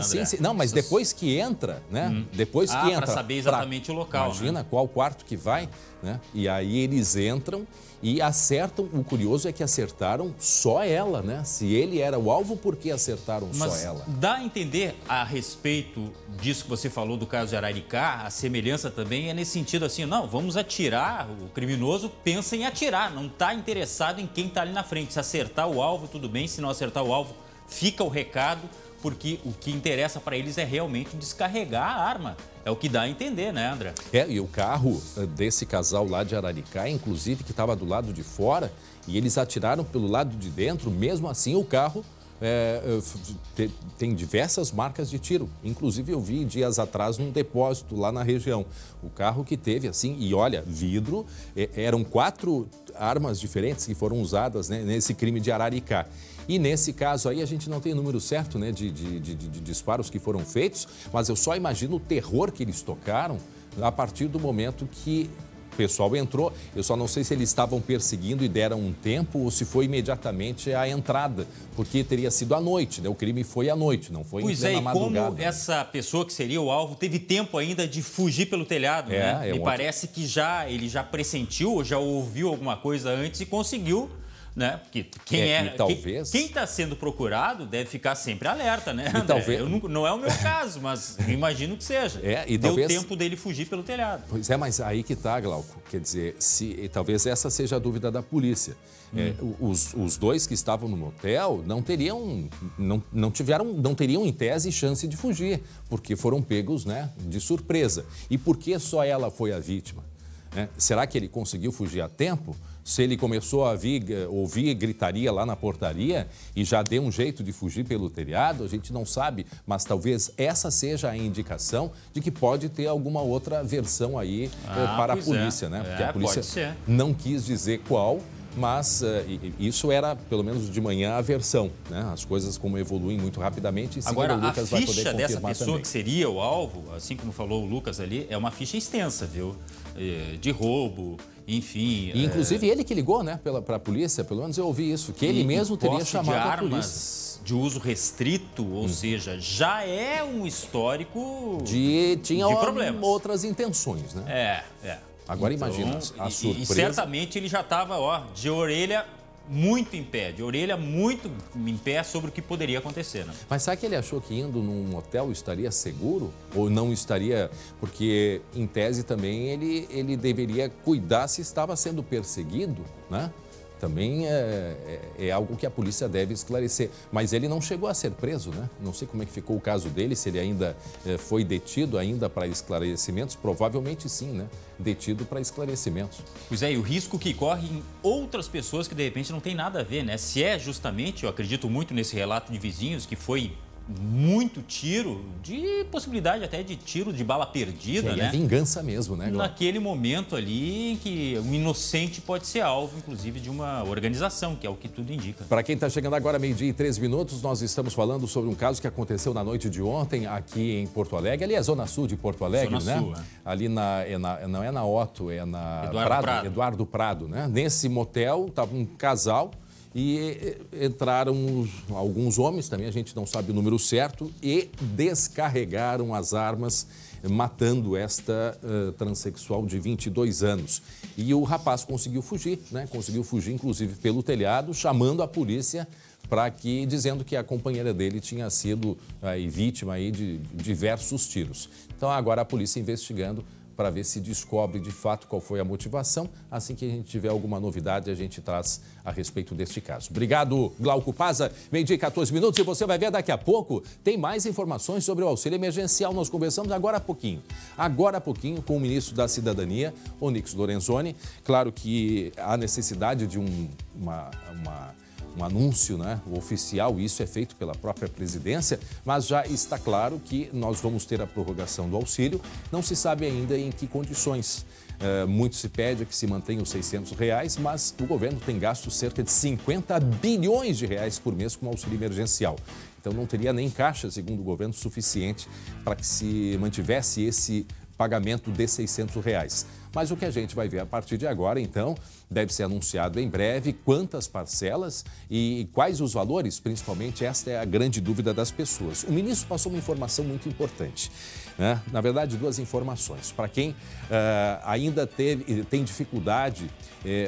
Sim, sim. Não, mas depois que entra, né? Depois que entra. Para saber exatamente o local. Imagina, né? qual quarto que vai, né? E aí eles entram e acertam. O curioso é que acertaram só ela, né? Se ele era o alvo, por que acertaram só ela? Dá a entender a respeito disso que você falou do caso de Araricá, a semelhança também é nesse sentido assim, não, vamos atirar, o criminoso pensa em atirar, não está interessado em quem está ali na frente. Se acertar o alvo, tudo bem, se não acertar o alvo, fica o recado, porque o que interessa para eles é realmente descarregar a arma. É o que dá a entender, né, André? E o carro desse casal lá de Araricá, inclusive, que estava do lado de fora, e eles atiraram pelo lado de dentro, mesmo assim o carro tem diversas marcas de tiro. Inclusive eu vi dias atrás num depósito lá na região. O carro que teve assim, e olha, vidro, eram 4 armas diferentes que foram usadas, né, nesse crime de Araricá. E nesse caso aí a gente não tem o número certo, né, de disparos que foram feitos, mas eu só imagino o terror que eles tocaram a partir do momento que o pessoal entrou. Eu só não sei se eles estavam perseguindo e deram um tempo ou se foi imediatamente a entrada, porque teria sido à noite, né? O crime foi à noite, não foi em plena madrugada. Como essa pessoa que seria o alvo teve tempo ainda de fugir pelo telhado, né? Me parece que ele já pressentiu, já ouviu alguma coisa antes e conseguiu, né? Porque quem está sendo procurado deve ficar sempre alerta, né, André? Talvez... não é o meu caso, mas imagino que seja. Deu tempo dele fugir pelo telhado. Pois é, mas aí que está, Glauco. Quer dizer, talvez essa seja a dúvida da polícia. Os dois que estavam no motel não teriam em tese chance de fugir, porque foram pegos, né, de surpresa. E por que só ela foi a vítima? Será que ele conseguiu fugir a tempo? Se ele começou a ouvir gritaria lá na portaria e já deu um jeito de fugir pelo telhado, a gente não sabe, mas talvez essa seja a indicação de que pode ter alguma outra versão aí para a polícia, né? Porque a polícia não quis dizer qual, mas isso era, pelo menos de manhã, a versão, né? As coisas como evoluem muito rapidamente. Agora, a ficha dessa pessoa também, que seria o alvo, assim como falou o Lucas ali, é uma ficha extensa, viu? De roubo, enfim... E, inclusive, ele que ligou, né, para a polícia, pelo menos eu ouvi isso, que ele mesmo teria chamado a polícia. De uso restrito, ou seja, já é um histórico tinha de problemas. Outras intenções, né? Agora então, imagina a surpresa. E certamente ele já estava, de orelha muito em pé, sobre o que poderia acontecer, né? Mas será que ele achou que indo num hotel estaria seguro? Ou não estaria? Porque, em tese, também ele deveria cuidar se estava sendo perseguido, né? Também é algo que a polícia deve esclarecer. Mas ele não chegou a ser preso, né? Não sei como é que ficou o caso dele, se ele ainda foi detido ainda para esclarecimentos. Provavelmente sim, né? Detido para esclarecimentos. Pois é, e o risco que corre em outras pessoas que de repente não tem nada a ver, né? Se é justamente, eu acredito muito nesse relato de vizinhos, que foi muito tiro, de possibilidade até de tiro de bala perdida, né? É vingança mesmo, né, Glauco? Naquele momento ali em que um inocente pode ser alvo, inclusive, de uma organização, que é o que tudo indica. Para quem está chegando agora, 12:13, nós estamos falando sobre um caso que aconteceu na noite de ontem aqui em Porto Alegre. Ali é a Zona Sul de Porto Alegre, Zona né? Sul, ali não é na Otto, é na Eduardo Prado, né? Nesse motel estava um casal e entraram alguns homens, também a gente não sabe o número certo, e descarregaram as armas, matando esta transexual de 22 anos. E o rapaz conseguiu fugir, né? Conseguiu fugir, inclusive, pelo telhado, chamando a polícia dizendo que a companheira dele tinha sido vítima aí de diversos tiros. Então, agora a polícia investigando para ver se descobre de fato qual foi a motivação. Assim que a gente tiver alguma novidade, a gente traz a respeito deste caso. Obrigado, Glauco Pazza. 12:14 e você vai ver daqui a pouco, tem mais informações sobre o auxílio emergencial. Nós conversamos agora há pouquinho com o ministro da Cidadania, Onyx Lorenzoni. Claro que há necessidade de um anúncio, né, oficial, isso é feito pela própria presidência, mas já está claro que nós vamos ter a prorrogação do auxílio. Não se sabe ainda em que condições. Muito se pede que se mantenha os R$600, mas o governo tem gasto cerca de 50 bilhões de reais por mês com auxílio emergencial. Então não teria nem caixa, segundo o governo, suficiente para que se mantivesse esse pagamento de R$600. Mas o que a gente vai ver a partir de agora, então, deve ser anunciado em breve quantas parcelas e quais os valores, principalmente esta é a grande dúvida das pessoas. O ministro passou uma informação muito importante, né? Na verdade, 2 informações. Para quem ainda tem dificuldade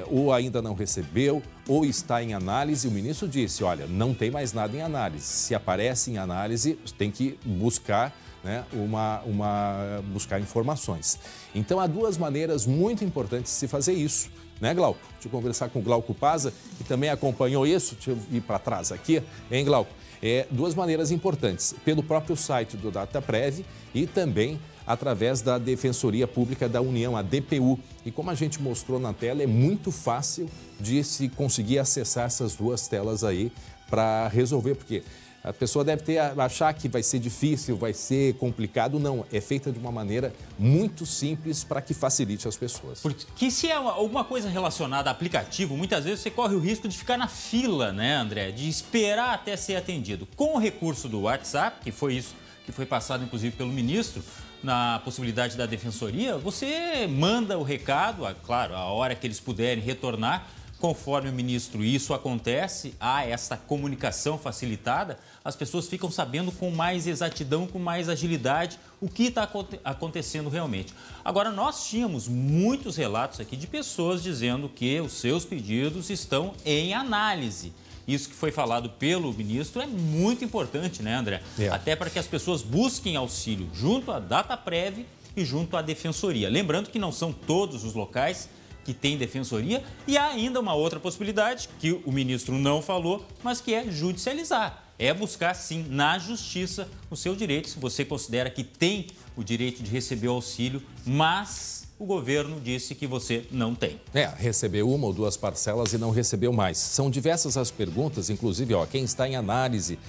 ou ainda não recebeu ou está em análise, o ministro disse, olha, não tem mais nada em análise. Se aparece em análise, tem que buscar, né, buscar informações. Então, há 2 maneiras muito importantes de se fazer isso, né, Glauco? Deixa eu conversar com o Glauco Pazza, que também acompanhou isso. Deixa eu ir para trás aqui, hein, Glauco? duas maneiras importantes, pelo próprio site do Dataprev e também através da Defensoria Pública da União, a DPU. E como a gente mostrou na tela, é muito fácil de se conseguir acessar essas duas telas aí para resolver, porque a pessoa deve achar que vai ser difícil, vai ser complicado. Não, é feita de uma maneira muito simples para que facilite as pessoas. Porque se é alguma coisa relacionada a aplicativo, muitas vezes você corre o risco de ficar na fila, né, André? De esperar até ser atendido. Com o recurso do WhatsApp, que foi isso que foi passado inclusive pelo ministro, na possibilidade da Defensoria, você manda o recado, claro, a hora que eles puderem retornar. Conforme o ministro, isso acontece, há essa comunicação facilitada, as pessoas ficam sabendo com mais exatidão, com mais agilidade o que está acontecendo realmente. Agora, nós tínhamos muitos relatos aqui de pessoas dizendo que os seus pedidos estão em análise. Isso que foi falado pelo ministro é muito importante, né, André? Até para que as pessoas busquem auxílio junto à Dataprev e junto à Defensoria. Lembrando que não são todos os locais que tem defensoria, e há ainda uma outra possibilidade, que o ministro não falou, mas que é judicializar. É buscar, sim, na justiça o seu direito, se você considera que tem o direito de receber o auxílio, mas o governo disse que você não tem. Recebeu uma ou duas parcelas e não recebeu mais. São diversas as perguntas, inclusive, quem está em análise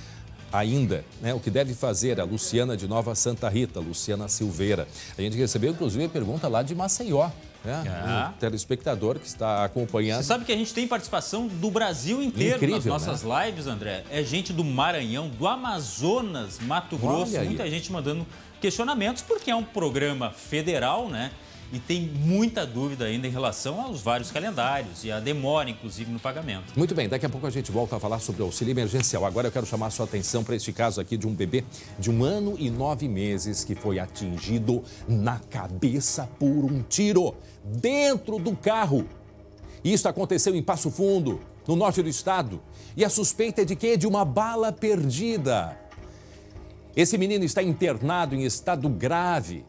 ainda, né? O que deve fazer a Luciana de Nova Santa Rita, Luciana Silveira. A gente recebeu, inclusive, a pergunta lá de Maceió. Um telespectador que está acompanhando. Você sabe que a gente tem participação do Brasil inteiro. Incrível, nas nossas lives, André. É gente do Maranhão, do Amazonas, Mato Grosso, muita gente mandando questionamentos, porque é um programa federal, né? E tem muita dúvida ainda em relação aos vários calendários e a demora, inclusive, no pagamento. Muito bem, daqui a pouco a gente volta a falar sobre o auxílio emergencial. Agora eu quero chamar a sua atenção para este caso aqui de um bebê de 1 ano e 9 meses que foi atingido na cabeça por um tiro dentro do carro. Isso aconteceu em Passo Fundo, no norte do estado. E a suspeita é de quê? De uma bala perdida. Esse menino está internado em estado grave.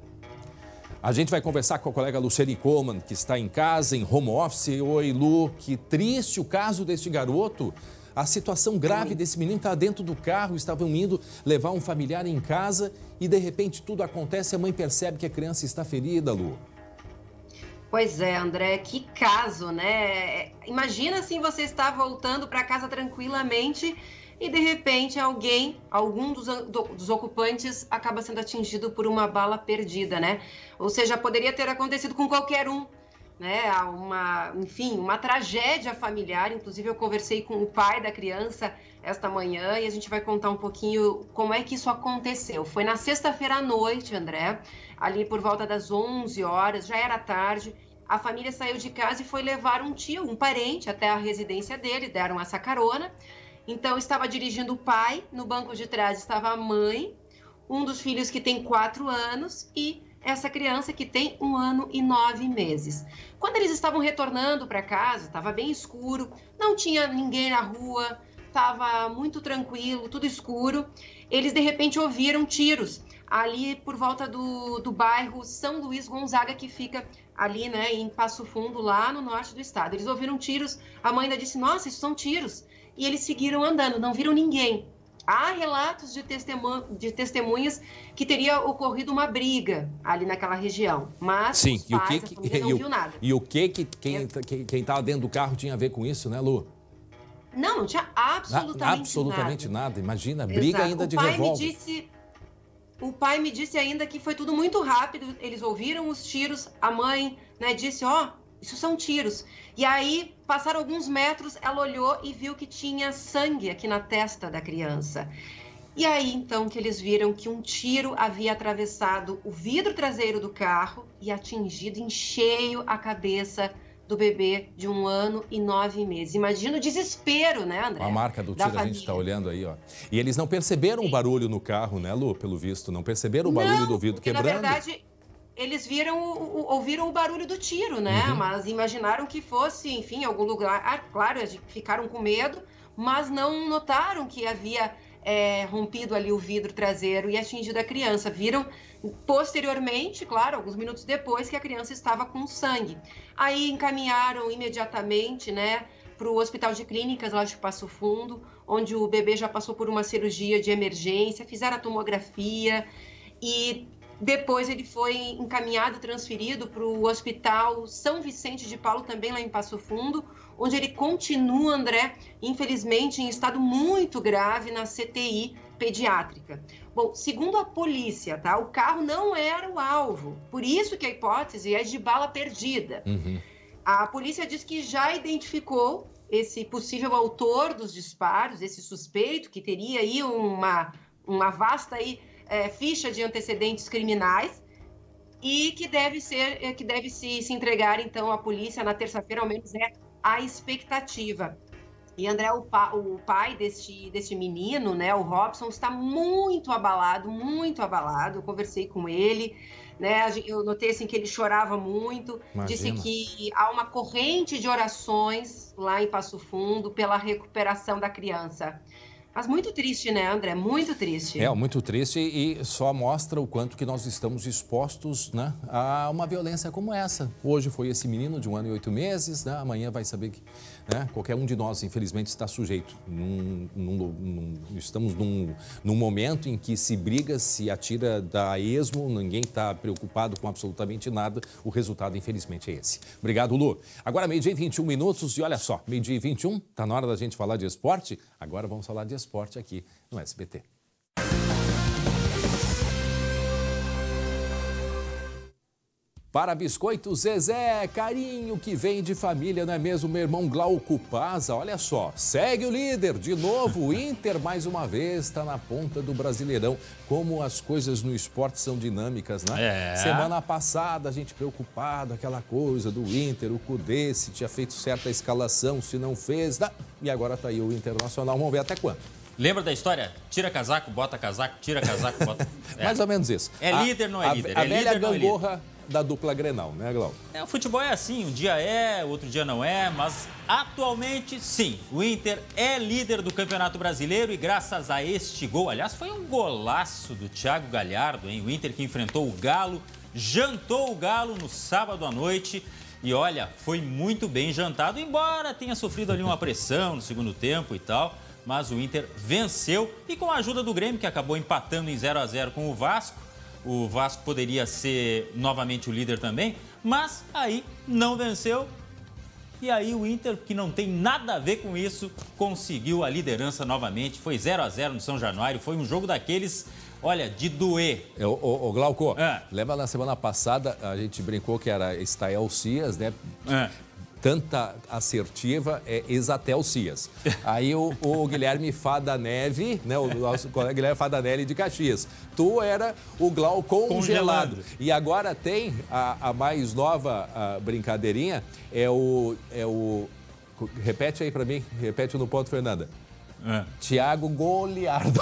A gente vai conversar com a colega Luciane Coleman, que está em casa, em home office. Oi, Lu, que triste o caso deste garoto. A situação grave desse menino está dentro do carro, estavam indo levar um familiar em casa e, de repente, tudo acontece e a mãe percebe que a criança está ferida, Lu. Pois é, André, que caso, né? Imagina assim, você está voltando para casa tranquilamente e, de repente, algum dos ocupantes acaba sendo atingido por uma bala perdida, né? Ou seja, poderia ter acontecido com qualquer um, né? Enfim, uma tragédia familiar. Inclusive, eu conversei com o pai da criança esta manhã e a gente vai contar um pouquinho como é que isso aconteceu. Foi na sexta-feira à noite, André, ali por volta das 11 horas, já era tarde. A família saiu de casa e foi levar um parente, até a residência dele, deram essa carona. Então, estava dirigindo o pai, no banco de trás estava a mãe, um dos filhos que tem 4 anos e essa criança que tem 1 ano e 9 meses. Quando eles estavam retornando para casa, estava bem escuro, não tinha ninguém na rua, estava muito tranquilo, tudo escuro. Eles, de repente, ouviram tiros ali por volta do bairro São Luís Gonzaga, que fica ali, né, em Passo Fundo, lá no norte do estado. Eles ouviram tiros, a mãe ainda disse, nossa, isso são tiros. E eles seguiram andando, não viram ninguém. Há relatos de testemunhas que teria ocorrido uma briga ali naquela região, mas sim, os pais, a família não viu nada. E o que quem estava dentro do carro tinha a ver com isso, né, Lu? Não tinha absolutamente nada. Imagina, briga ainda de revólver. O pai me disse ainda que foi tudo muito rápido, eles ouviram os tiros, a mãe, né, disse, isso são tiros. E aí, passaram alguns metros, ela olhou e viu que tinha sangue aqui na testa da criança. E aí, então, que eles viram que um tiro havia atravessado o vidro traseiro do carro e atingido em cheio a cabeça do bebê de 1 ano e 9 meses. Imagina o desespero, né, André? A marca do tiro a gente está olhando aí, E eles não perceberam o barulho no carro, né, Lu, pelo visto? Não perceberam o barulho do vidro quebrando? Na verdade, eles ouviram o barulho do tiro, né? Mas imaginaram que fosse, enfim, algum lugar. Claro, ficaram com medo, mas não notaram que havia rompido ali o vidro traseiro e atingido a criança. Viram posteriormente, claro, alguns minutos depois, que a criança estava com sangue. Aí encaminharam imediatamente, né, para o Hospital de Clínicas lá de Passo Fundo, onde o bebê já passou por uma cirurgia de emergência, fizeram a tomografia e depois ele foi encaminhado, transferido para o Hospital São Vicente de Paulo, também lá em Passo Fundo, onde ele continua, André, infelizmente, em estado muito grave na CTI pediátrica. Bom, segundo a polícia, tá, o carro não era o alvo, por isso que a hipótese é de bala perdida. A polícia diz que já identificou esse possível autor dos disparos, esse suspeito, que teria aí uma vasta aí, ficha de antecedentes criminais e que deve se entregar, então, à polícia na terça-feira, ao menos é a expectativa. E, André, o pai deste menino, né, o Robson, está muito abalado, eu conversei com ele, né, eu notei assim, que ele chorava muito. Imagina. Disse que há uma corrente de orações lá em Passo Fundo pela recuperação da criança. Mas muito triste, né, André? Muito triste. Muito triste e só mostra o quanto que nós estamos expostos, né, a uma violência como essa. Hoje foi esse menino de 1 ano e 8 meses, né, amanhã vai saber que, né, qualquer um de nós, infelizmente, está sujeito. Estamos num momento em que se briga, se atira da esmo, ninguém está preocupado com absolutamente nada. O resultado, infelizmente, é esse. Obrigado, Lu. Agora, 12h e 21 minutos e olha só, 12h e 21, está na hora da gente falar de esporte. Agora vamos falar de esporte aqui no SBT. Para Biscoito Zezé, carinho que vem de família, não é mesmo, meu irmão Glauco Paza? Olha só, segue o líder, de novo, o Inter mais uma vez está na ponta do Brasileirão. Como as coisas no esporte são dinâmicas, né? Semana passada a gente preocupado, aquela coisa do Inter, o Cudê, se tinha feito certa escalação, se não fez, e agora tá aí o Internacional, vamos ver até quando. Lembra da história? Tira casaco, bota casaco, tira casaco, bota... Mais ou menos isso. É líder, não é líder. A velha gangorra da dupla Grenal, né, Glauco? O futebol é assim, um dia é, outro dia não é, mas atualmente sim, o Inter é líder do Campeonato Brasileiro e graças a este gol, aliás, foi um golaço do Thiago Galhardo, hein? O Inter que enfrentou o Galo, jantou o Galo no sábado à noite e olha, foi muito bem jantado, embora tenha sofrido ali uma pressão no segundo tempo e tal, mas o Inter venceu e com a ajuda do Grêmio, que acabou empatando em 0-0 com o Vasco poderia ser novamente o líder também, mas aí não venceu. E aí o Inter, que não tem nada a ver com isso, conseguiu a liderança novamente. Foi 0-0 no São Januário, foi um jogo daqueles, olha, de doer. Ô Glauco, lembra na semana passada, a gente brincou que era Estael Cias, né? Tanta assertiva é Exatel Cias. Aí o Guilherme Fada Neve, né, o nosso colega Guilherme Fada Neve de Caxias. Tu era o Glauco congelado. E agora tem a mais nova brincadeirinha, é o... Repete aí pra mim, repete no ponto, Fernanda. Thiago Goliardo.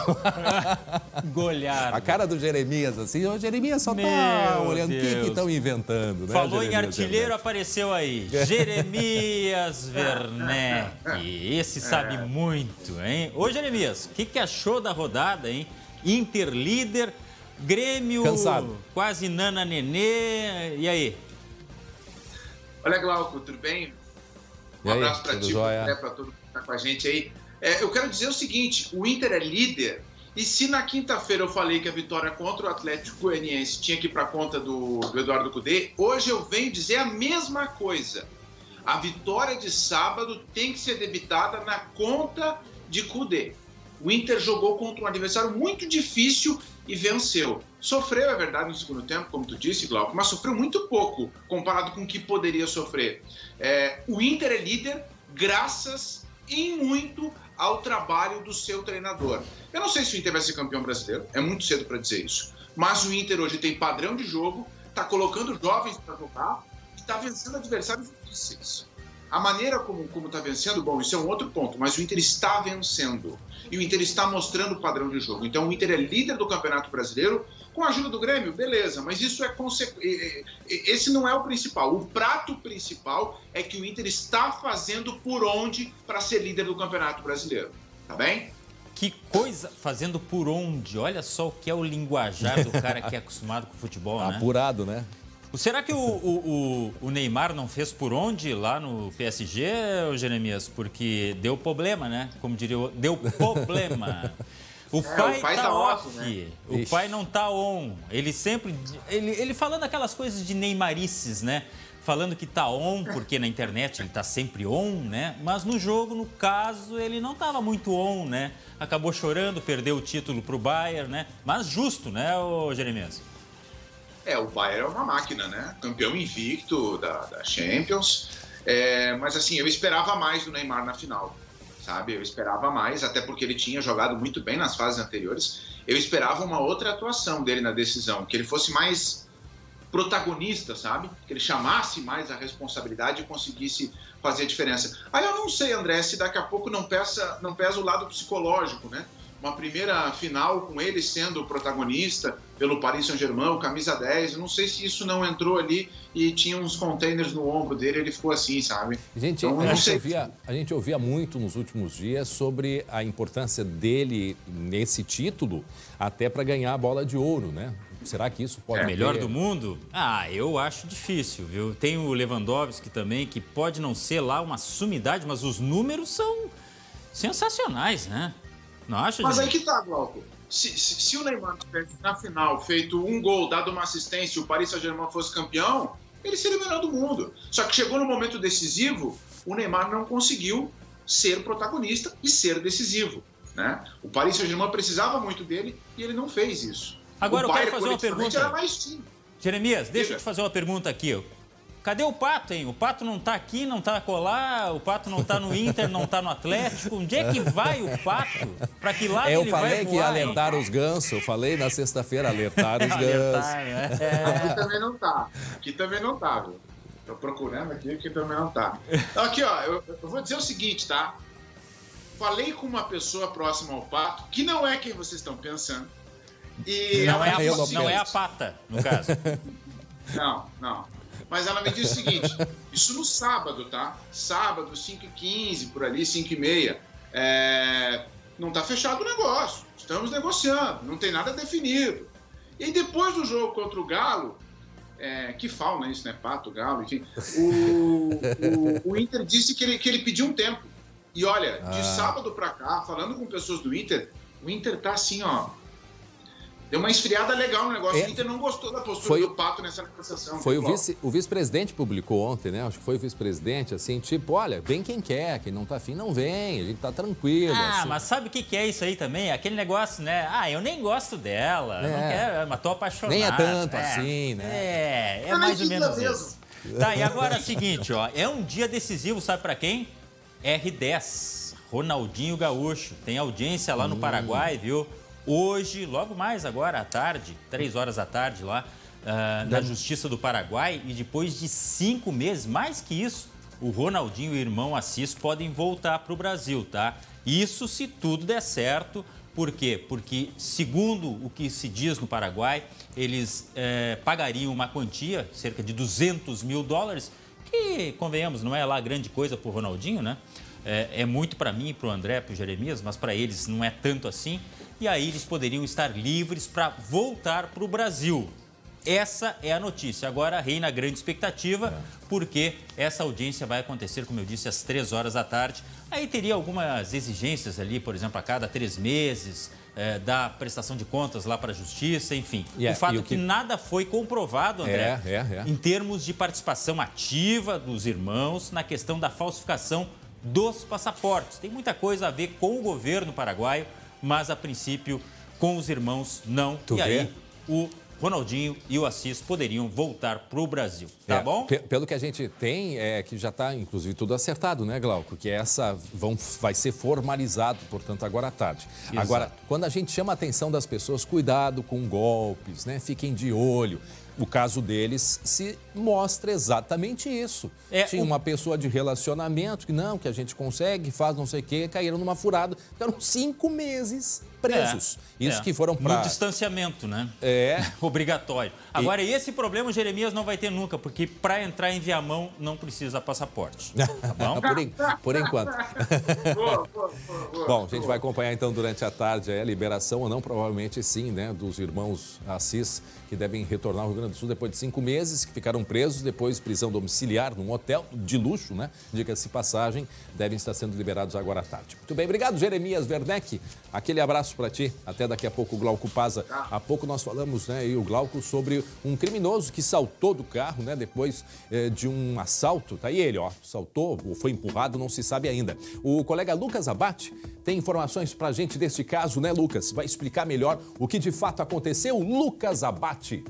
Goliardo. A cara do Jeremias, assim, o Jeremias só tá olhando o que estão inventando, né? Falou Jeremias em artilheiro, apareceu aí. Jeremias Werneck. Esse sabe muito, hein? Ô, Jeremias, o que achou da rodada, hein? Inter líder, Grêmio cansado, quase nana nenê. E aí? Olha, Glauco, tudo bem? Um abraço pra ti, pra todo mundo que tá com a gente aí. Eu quero dizer o seguinte, o Inter é líder e se na quinta-feira eu falei que a vitória contra o Atlético Goianiense tinha que ir para a conta do Eduardo Cudê, hoje eu venho dizer a mesma coisa. A vitória de sábado tem que ser debitada na conta de Cudê. O Inter jogou contra um adversário muito difícil e venceu. Sofreu, é verdade, no segundo tempo, como tu disse, Glauco, mas sofreu muito pouco comparado com o que poderia sofrer. O Inter é líder graças em muito ao trabalho do seu treinador. Eu não sei se o Inter vai ser campeão brasileiro, é muito cedo para dizer isso, mas o Inter hoje tem padrão de jogo, está colocando jovens para jogar e está vencendo adversários difíceis. A maneira como está vencendo, bom, isso é um outro ponto, mas o Inter está vencendo e o Inter está mostrando o padrão de jogo. Então o Inter é líder do Campeonato Brasileiro, com a ajuda do Grêmio, beleza, mas isso esse não é o principal. O prato principal é que o Inter está fazendo por onde para ser líder do Campeonato Brasileiro, tá bem? Que coisa, fazendo por onde? Olha só o que é o linguajar do cara que é acostumado com o futebol, né? Apurado, né? Será que o Neymar não fez por onde lá no PSG, Jeremias? Porque deu problema, né? Como diria, deu problema. O pai tá off, né? O pai não tá on. Ele sempre... Ele falando aquelas coisas de neymarices, né? Falando que tá on, porque na internet ele tá sempre on, né? Mas no jogo, no caso, ele não tava muito on, né? Acabou chorando, perdeu o título pro Bayern, né? Mas justo, né, Jeremias? O Bayern é uma máquina, né? Campeão invicto da Champions. Mas assim, eu esperava mais do Neymar na final, sabe? Eu esperava mais, até porque ele tinha jogado muito bem nas fases anteriores. Eu esperava uma outra atuação dele na decisão, que ele fosse mais protagonista, sabe? Que ele chamasse mais a responsabilidade e conseguisse fazer a diferença. Aí eu não sei, André, se daqui a pouco não pesa o lado psicológico, né? Uma primeira final com ele sendo protagonista pelo Paris Saint-Germain, o camisa 10, eu não sei se isso não entrou ali e tinha uns containers no ombro dele, ele ficou assim, sabe? Então, a gente ouvia muito nos últimos dias sobre a importância dele nesse título, até para ganhar a bola de ouro, né? Será que isso pode... Melhor do mundo? Eu acho difícil, viu? Tem o Lewandowski também, que pode não ser lá uma sumidade, mas os números são sensacionais, né? Não acha, mas aí que tá, Glauco. Se o Neymar tivesse na final feito um gol, dado uma assistência e o Paris Saint-Germain fosse campeão, ele seria o melhor do mundo. Só que chegou no momento decisivo, o Neymar não conseguiu ser protagonista e ser decisivo, né? O Paris Saint-Germain precisava muito dele e ele não fez isso. Agora eu quero fazer uma pergunta. Era mais time. Jeremias, deixa eu te fazer uma pergunta aqui. Cadê o Pato, hein? O Pato não tá aqui, não tá colar, o Pato não tá no Inter, não tá no Atlético. Onde é que vai o Pato? Pra que lado ele vai voar? Eu falei que ia alertar os gansos. Eu falei na sexta-feira, alertar os gansos. Aqui também não tá. Aqui também não tá, viu? Tô procurando aqui também não tá. Então, aqui, ó, eu vou dizer o seguinte, tá? Falei com uma pessoa próxima ao Pato, que não é quem vocês estão pensando. E não é a Pata, no caso. Não. Mas ela me disse o seguinte, isso no sábado, tá? Sábado, 5h15, por ali, 5h30. Não tá fechado o negócio. Estamos negociando, não tem nada definido. E aí, depois do jogo contra o Galo, que fauna isso, né? Pato, Galo, enfim. O Inter disse que ele pediu um tempo. E olha, de sábado pra cá, falando com pessoas do Inter, o Inter tá assim, ó. Deu uma esfriada legal no negócio. O Inter não gostou da postura do Pato nessa negociação. Foi o vice-presidente publicou ontem, né? Acho que foi o vice-presidente, assim, tipo, olha, vem quem quer, quem não tá afim não vem, a gente tá tranquilo. Assim. Mas sabe o que é isso aí também? Aquele negócio, né? Eu nem gosto dela, não quero, mas tô apaixonado. Nem é tanto assim, né? É mais ou menos isso. Tá, e agora é o seguinte, ó, é um dia decisivo, sabe pra quem? R10, Ronaldinho Gaúcho. Tem audiência lá no Paraguai, viu? Hoje, logo mais agora à tarde, 3 horas da tarde lá, na Justiça do Paraguai, e depois de 5 meses, mais que isso, o Ronaldinho e o irmão Assis podem voltar para o Brasil, tá? Isso se tudo der certo. Por quê? Porque, segundo o que se diz no Paraguai, eles pagariam uma quantia, cerca de $200 mil, que, convenhamos, não é lá grande coisa para o Ronaldinho, né? É muito para mim, para o André, para o Jeremias, mas para eles não é tanto assim. E aí eles poderiam estar livres para voltar para o Brasil. Essa é a notícia. Agora reina a grande expectativa, porque essa audiência vai acontecer, como eu disse, às 3 horas da tarde. Aí teria algumas exigências ali, por exemplo, a cada 3 meses, da prestação de contas lá para a Justiça, enfim. O fato é que nada foi comprovado, André, em termos de participação ativa dos irmãos na questão da falsificação dos passaportes. Tem muita coisa a ver com o governo paraguaio, mas a princípio com os irmãos não. Aí o Ronaldinho e o Assis poderiam voltar para o Brasil, tá bom? Pelo que a gente tem, que já está, inclusive, tudo acertado, né, Glauco? Que vai ser formalizado, portanto, agora à tarde. Exato. Agora, quando a gente chama a atenção das pessoas, cuidado com golpes, né? Fiquem de olho. O caso deles se mostra exatamente isso. Tinha uma pessoa de relacionamento que a gente consegue, faz não sei o quê, caíram numa furada. Ficaram 5 meses presos. Isso que foram para... No distanciamento, né? Obrigatório. Agora, esse problema o Jeremias não vai ter nunca, porque para entrar em Viamão não precisa passaporte. Tá bom? Por enquanto. Bom, a gente vai acompanhar então durante a tarde a liberação ou não, provavelmente sim, né, dos irmãos Assis, que devem retornar ao Rio Grande Grande do Sul depois de 5 meses, que ficaram presos, depois prisão domiciliar num hotel de luxo, né? Diga-se passagem, devem estar sendo liberados agora à tarde. Muito bem, obrigado, Jeremias Werneck. Aquele abraço para ti. Até daqui a pouco, Glauco Paza. Há pouco nós falamos, né, eu e o Glauco, sobre um criminoso que saltou do carro, né, depois de um assalto. Tá aí ele, ó, saltou ou foi empurrado, não se sabe ainda. O colega Lucas Abate tem informações pra gente deste caso, né, Lucas? Vai explicar melhor o que de fato aconteceu. Lucas Abate.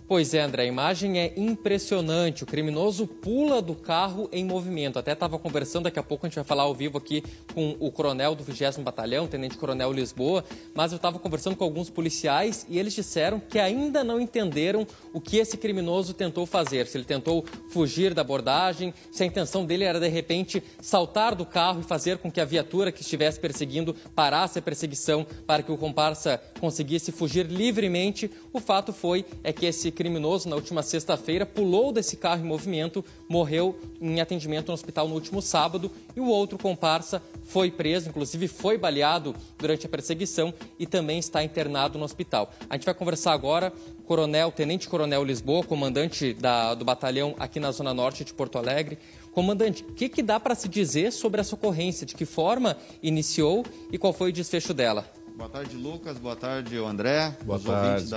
Pois é, André, a imagem é impressionante. O criminoso pula do carro em movimento. Até estava conversando, daqui a pouco a gente vai falar ao vivo aqui com o coronel do 20º Batalhão, Tenente Coronel Lisboa, mas eu estava conversando com alguns policiais e eles disseram que ainda não entenderam o que esse criminoso tentou fazer. Se ele tentou fugir da abordagem, se a intenção dele era, de repente, saltar do carro e fazer com que a viatura que estivesse perseguindo parasse a perseguição para que o comparsa conseguisse fugir livremente. O fato é que esse criminoso, na última sexta-feira, pulou desse carro em movimento, morreu em atendimento no hospital no último sábado e o outro comparsa foi preso, inclusive foi baleado durante a perseguição e também está internado no hospital. A gente vai conversar agora com o Tenente Coronel Lisboa, comandante do batalhão aqui na Zona Norte de Porto Alegre. Comandante, o que dá para se dizer sobre essa ocorrência? De que forma iniciou e qual foi o desfecho dela? Boa tarde, Lucas. Boa tarde, André. Boa os tarde. Ouvintes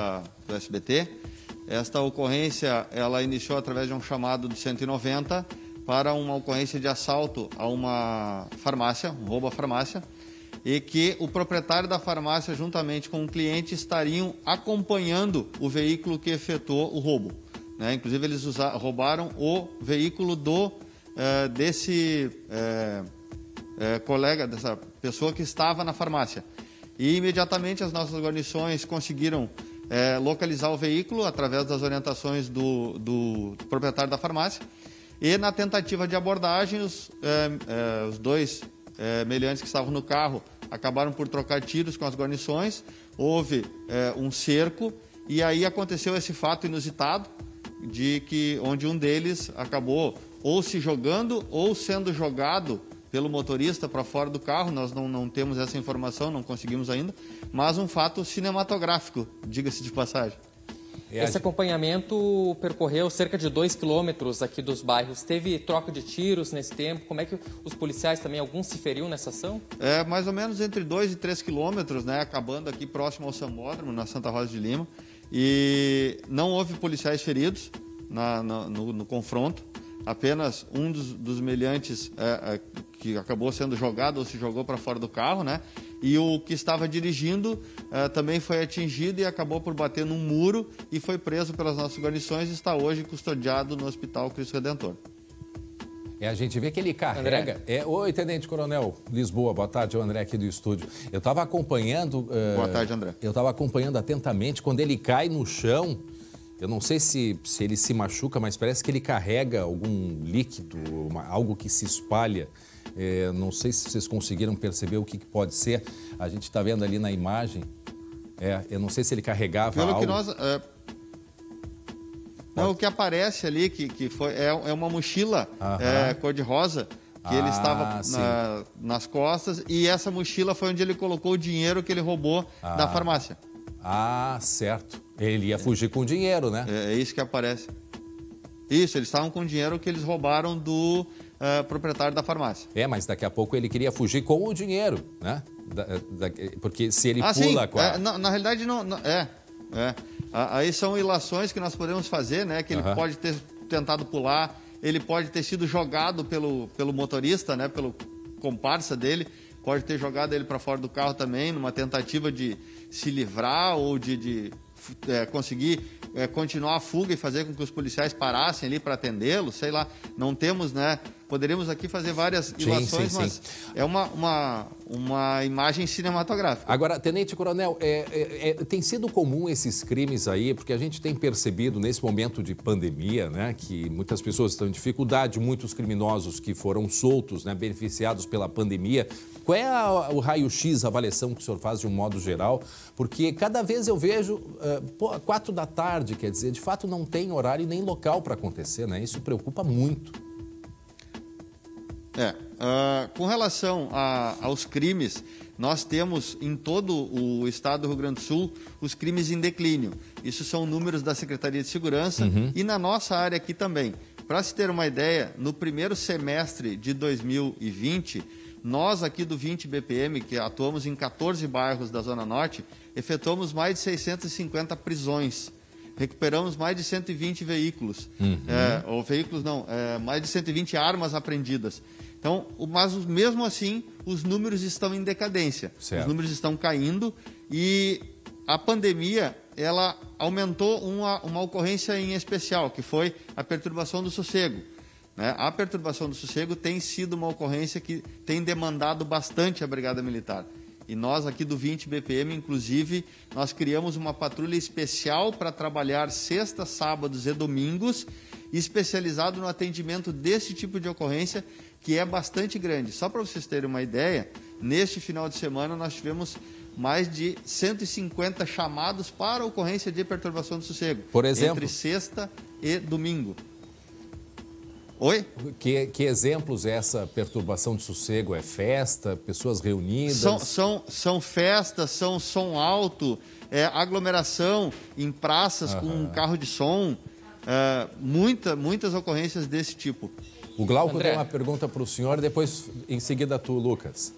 do SBT. Esta ocorrência, ela iniciou através de um chamado do 190 para uma ocorrência de assalto a uma farmácia, um roubo à farmácia, e que o proprietário da farmácia, juntamente com o cliente, estariam acompanhando o veículo que efetuou o roubo, né? Inclusive, eles roubaram o veículo desse colega, dessa pessoa que estava na farmácia. E imediatamente as nossas guarnições conseguiram localizar o veículo através das orientações do proprietário da farmácia. E na tentativa de abordagem, os dois meliantes que estavam no carro acabaram por trocar tiros com as guarnições. Houve um cerco e aí aconteceu esse fato inusitado onde um deles acabou ou se jogando ou sendo jogado pelo motorista para fora do carro. Nós não temos essa informação, não conseguimos ainda, mas um fato cinematográfico, diga-se de passagem. Esse acompanhamento percorreu cerca de 2 quilômetros aqui dos bairros. Teve troca de tiros nesse tempo? Como é que os policiais também, alguns se feriam nessa ação? Mais ou menos entre 2 e 3 quilômetros, né, acabando aqui próximo ao Sambódromo, na Santa Rosa de Lima. E não houve policiais feridos no confronto. Apenas um dos meliantes que acabou sendo jogado ou se jogou para fora do carro, né? E o que estava dirigindo também foi atingido e acabou por bater num muro e foi preso pelas nossas guarnições e está hoje custodiado no Hospital Cristo Redentor. A gente vê que ele carrega... Oi, Tenente Coronel Lisboa, boa tarde, é o André aqui do estúdio. Eu estava acompanhando... Boa tarde, André. Eu estava acompanhando atentamente quando ele cai no chão. Eu não sei se ele se machuca, mas parece que ele carrega algum líquido, algo que se espalha. Não sei se vocês conseguiram perceber o que pode ser. A gente está vendo ali na imagem. Eu não sei se ele carregava algo. Que nós... Não, o que aparece ali que foi, é uma mochila cor-de-rosa que ele estava nas costas, e essa mochila foi onde ele colocou o dinheiro que ele roubou da farmácia. Certo. Ele ia fugir com o dinheiro, né? É isso que aparece. Isso, eles estavam com o dinheiro que eles roubaram do proprietário da farmácia. Mas daqui a pouco ele queria fugir com o dinheiro, né? Porque se ele pula... Sim. Na realidade, não. Aí são ilações que nós podemos fazer, né? Que ele pode ter tentado pular, ele pode ter sido jogado pelo motorista, né? Pelo comparsa dele, pode ter jogado ele para fora do carro também, numa tentativa de se livrar ou de conseguir continuar a fuga e fazer com que os policiais parassem ali para atendê-lo, sei lá. Não temos, né? Poderíamos aqui fazer várias ilações, mas é uma imagem cinematográfica. Agora, Tenente Coronel, tem sido comum esses crimes aí, porque a gente tem percebido nesse momento de pandemia, né, que muitas pessoas estão em dificuldade, muitos criminosos que foram soltos, né, beneficiados pela pandemia. Qual é o raio-x, a avaliação que o senhor faz de um modo geral? Porque cada vez eu vejo, 4 da tarde, quer dizer, de fato não tem horário nem local para acontecer, né? Isso preocupa muito. Com relação aos crimes, nós temos em todo o estado do Rio Grande do Sul os crimes em declínio. Isso são números da Secretaria de Segurança e na nossa área aqui também. Para se ter uma ideia, no primeiro semestre de 2020, nós aqui do 20 BPM, que atuamos em 14 bairros da Zona Norte, efetuamos mais de 650 prisões. Recuperamos mais de 120 veículos, mais de 120 armas apreendidas. Então, mas mesmo assim, os números estão em decadência, certo. Os números estão caindo e a pandemia, ela aumentou uma ocorrência em especial, que foi a perturbação do sossego. A perturbação do sossego tem sido uma ocorrência que tem demandado bastante a Brigada Militar. E nós aqui do 20 BPM, inclusive, nós criamos uma patrulha especial para trabalhar sextas, sábados e domingos, especializado no atendimento desse tipo de ocorrência, que é bastante grande. Só para vocês terem uma ideia, neste final de semana nós tivemos mais de 150 chamados para a ocorrência de perturbação do sossego. Por exemplo? Entre sexta e domingo. Oi? Que exemplos é essa perturbação do sossego? É festa, pessoas reunidas? São festas, são som alto, aglomeração em praças com carro de som, muitas ocorrências desse tipo. O Glauco tem uma pergunta para o senhor, depois em seguida tu, Lucas.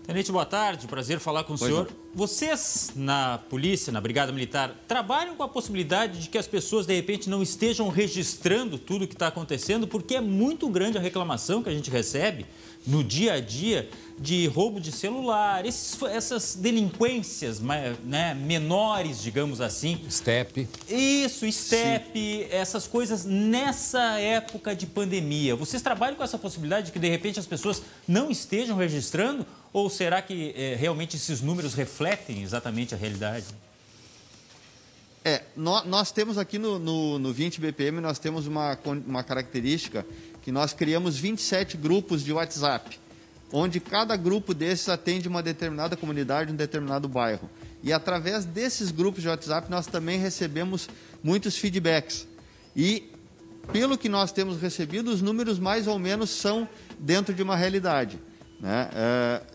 Tenente, boa tarde, prazer falar com o senhor. Vocês, na polícia, na Brigada Militar, trabalham com a possibilidade de que as pessoas, de repente, não estejam registrando tudo o que está acontecendo, porque é muito grande a reclamação que a gente recebe no dia a dia de roubo de celular, essas delinquências, né, menores, digamos assim. Step. Isso, step, essas coisas nessa época de pandemia. Vocês trabalham com essa possibilidade de que, de repente, as pessoas não estejam registrando? Ou será que realmente esses números refletem exatamente a realidade? Nós temos aqui no 20 BPM, nós temos uma característica que nós criamos 27 grupos de WhatsApp, onde cada grupo desses atende uma determinada comunidade, um determinado bairro. E através desses grupos de WhatsApp nós também recebemos muitos feedbacks. E pelo que nós temos recebido, os números mais ou menos são dentro de uma realidade.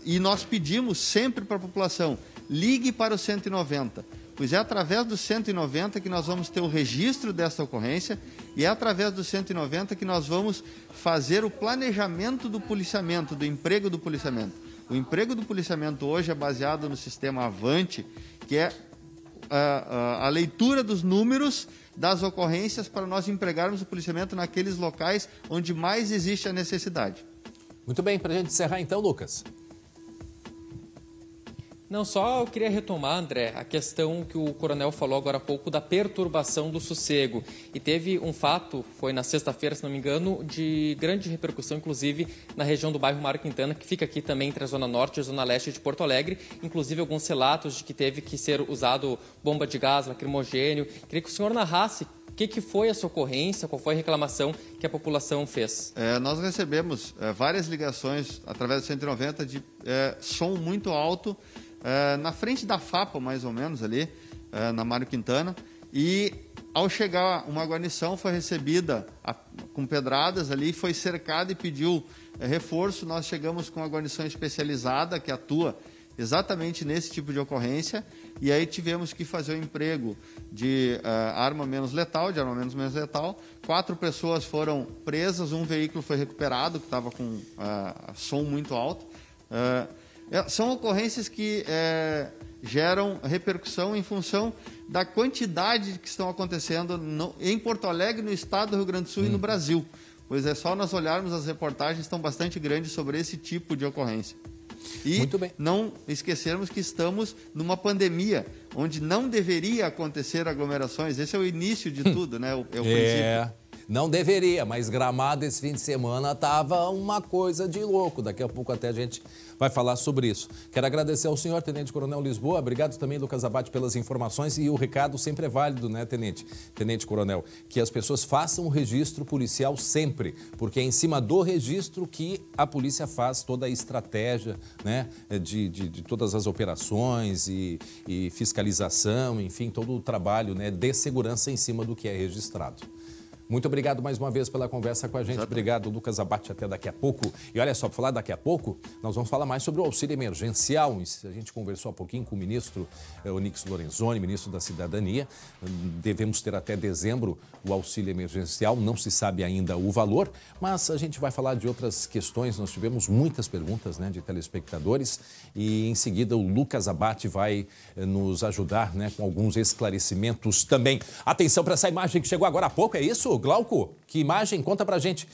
E nós pedimos sempre para a população, ligue para o 190, pois é através do 190 que nós vamos ter o registro dessa ocorrência e é através do 190 que nós vamos fazer o planejamento do policiamento, do emprego do policiamento. O emprego do policiamento hoje é baseado no sistema Avante, que é a leitura dos números das ocorrências para nós empregarmos o policiamento naqueles locais onde mais existe a necessidade. Muito bem, para a gente encerrar então, Lucas. Não, só eu queria retomar, André, a questão que o coronel falou agora há pouco da perturbação do sossego. E teve um fato, foi na sexta-feira, se não me engano, de grande repercussão, inclusive na região do bairro Mário Quintana, que fica aqui também entre a Zona Norte e a Zona Leste de Porto Alegre. Inclusive alguns relatos de que teve que ser usado bomba de gás, lacrimogênio. Queria que o senhor narrasse o que foi essa ocorrência, qual foi a reclamação que a população fez. Nós recebemos várias ligações através do 190 de som muito alto, na frente da FAPA, mais ou menos, ali, na Mário Quintana. E, ao chegar, uma guarnição foi recebida com pedradas ali, foi cercada e pediu reforço. Nós chegamos com uma guarnição especializada que atua exatamente nesse tipo de ocorrência. E aí tivemos que fazer o emprego de arma menos letal, de armamento menos letal. 4 pessoas foram presas, um veículo foi recuperado, que estava com som muito alto. São ocorrências que geram repercussão em função da quantidade que estão acontecendo em Porto Alegre, no estado do Rio Grande do Sul e no Brasil. Pois é só nós olharmos, as reportagens estão bastante grandes sobre esse tipo de ocorrência. E não esquecermos que estamos numa pandemia, onde não deveria acontecer aglomerações. Esse é o início de tudo, né? O princípio. Não deveria, mas Gramado esse fim de semana estava uma coisa de louco. Daqui a pouco até a gente vai falar sobre isso. Quero agradecer ao senhor, Tenente Coronel Lisboa. Obrigado também, Lucas Abate, pelas informações. E o recado sempre é válido, né, Tenente Coronel? Que as pessoas façam o registro policial sempre, porque é em cima do registro que a polícia faz toda a estratégia, né, de todas as operações e fiscalização, enfim, todo o trabalho, né, de segurança em cima do que é registrado. Muito obrigado mais uma vez pela conversa com a gente. Obrigado, Lucas Abate, até daqui a pouco. E olha só, para falar daqui a pouco, nós vamos falar mais sobre o auxílio emergencial. A gente conversou há pouquinho com o ministro Onyx Lorenzoni, ministro da Cidadania. Devemos ter até dezembro o auxílio emergencial, não se sabe ainda o valor, mas a gente vai falar de outras questões. Nós tivemos muitas perguntas, né, de telespectadores e em seguida o Lucas Abate vai nos ajudar, né, com alguns esclarecimentos também. Atenção para essa imagem que chegou agora há pouco, é isso, Glauco? Que imagem? Conta pra gente.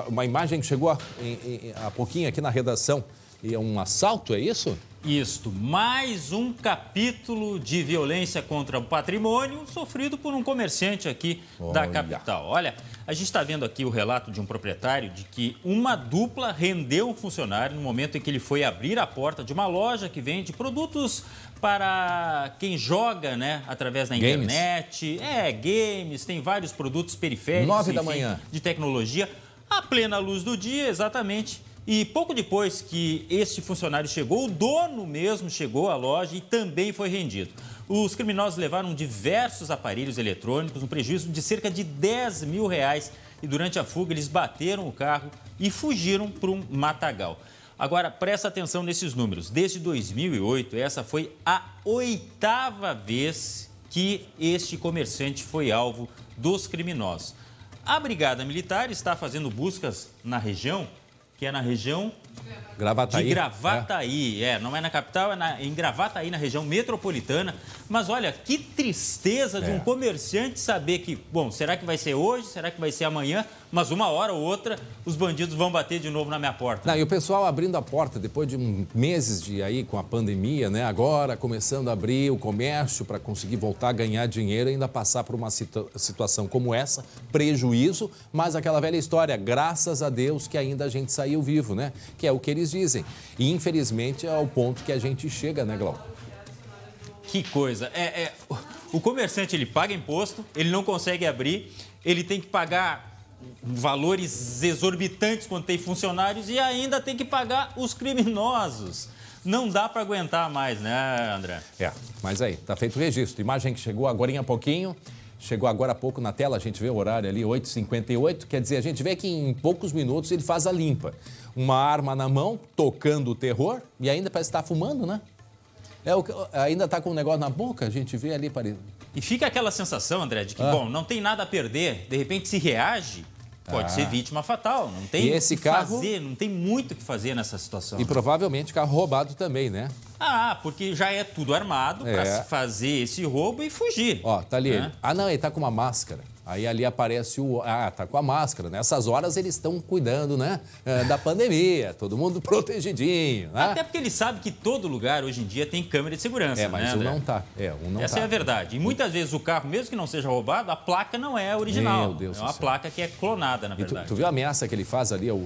Uma imagem que chegou há pouquinho aqui na redação. E é um assalto, é isso? Isto, mais um capítulo de violência contra o patrimônio sofrido por um comerciante aqui da capital. Olha, a gente está vendo aqui o relato de um proprietário de que uma dupla rendeu um funcionário no momento em que ele foi abrir a porta de uma loja que vende produtos para quem joga, né, através da internet. Games, tem vários produtos periféricos, 9 da manhã. De tecnologia, à plena luz do dia, exatamente. E pouco depois que este funcionário chegou, o dono mesmo chegou à loja e também foi rendido. Os criminosos levaram diversos aparelhos eletrônicos, um prejuízo de cerca de R$10 mil. E durante a fuga eles bateram o carro e fugiram para um matagal. Agora, presta atenção nesses números. Desde 2008, essa foi a 8ª vez que este comerciante foi alvo dos criminosos. A Brigada Militar está fazendo buscas na região, que é na região Gravataí. De Gravataí. Não é na capital, é em Gravataí, na região metropolitana. Mas olha, que tristeza de um comerciante saber que, bom, será que vai ser hoje, será que vai ser amanhã? Mas uma hora ou outra, os bandidos vão bater de novo na minha porta. Não, e o pessoal abrindo a porta, depois de meses aí com a pandemia, né? Agora começando a abrir o comércio para conseguir voltar a ganhar dinheiro e ainda passar por uma situação como essa, prejuízo, mas aquela velha história, graças a Deus que ainda a gente saiu vivo, né? Que é o que eles dizem. E infelizmente é o ponto que a gente chega, né, Glauco? Que coisa. O comerciante, ele paga imposto, ele não consegue abrir, ele tem que pagar valores exorbitantes quando tem funcionários e ainda tem que pagar os criminosos. Não dá para aguentar mais, né, André? Mas aí, tá feito o registro. Imagem que chegou agora há pouquinho, chegou agora há pouco na tela, a gente vê o horário ali, 8h58, quer dizer, a gente vê que em poucos minutos ele faz a limpa. Uma arma na mão, tocando o terror e ainda parece estar fumando, né? Ainda está com um negócio na boca, a gente vê ali. E fica aquela sensação, André, de que, bom, não tem nada a perder, de repente se reage, pode ser vítima fatal, não tem o que fazer, não tem muito o que fazer nessa situação. E provavelmente carro roubado também, né? Porque já é tudo armado para se fazer esse roubo e fugir. Ó, tá ali ele. Não, ele tá com uma máscara. Aí ali aparece tá com a máscara. Nessas horas eles estão cuidando, né, da pandemia, todo mundo protegidinho, né? Até porque ele sabe que todo lugar hoje em dia tem câmera de segurança, mas né, não tá. Essa é a verdade. E muitas vezes o carro, mesmo que não seja roubado, a placa não é original. Meu Deus, é uma placa que é clonada, na verdade. Tu viu a ameaça que ele faz ali ao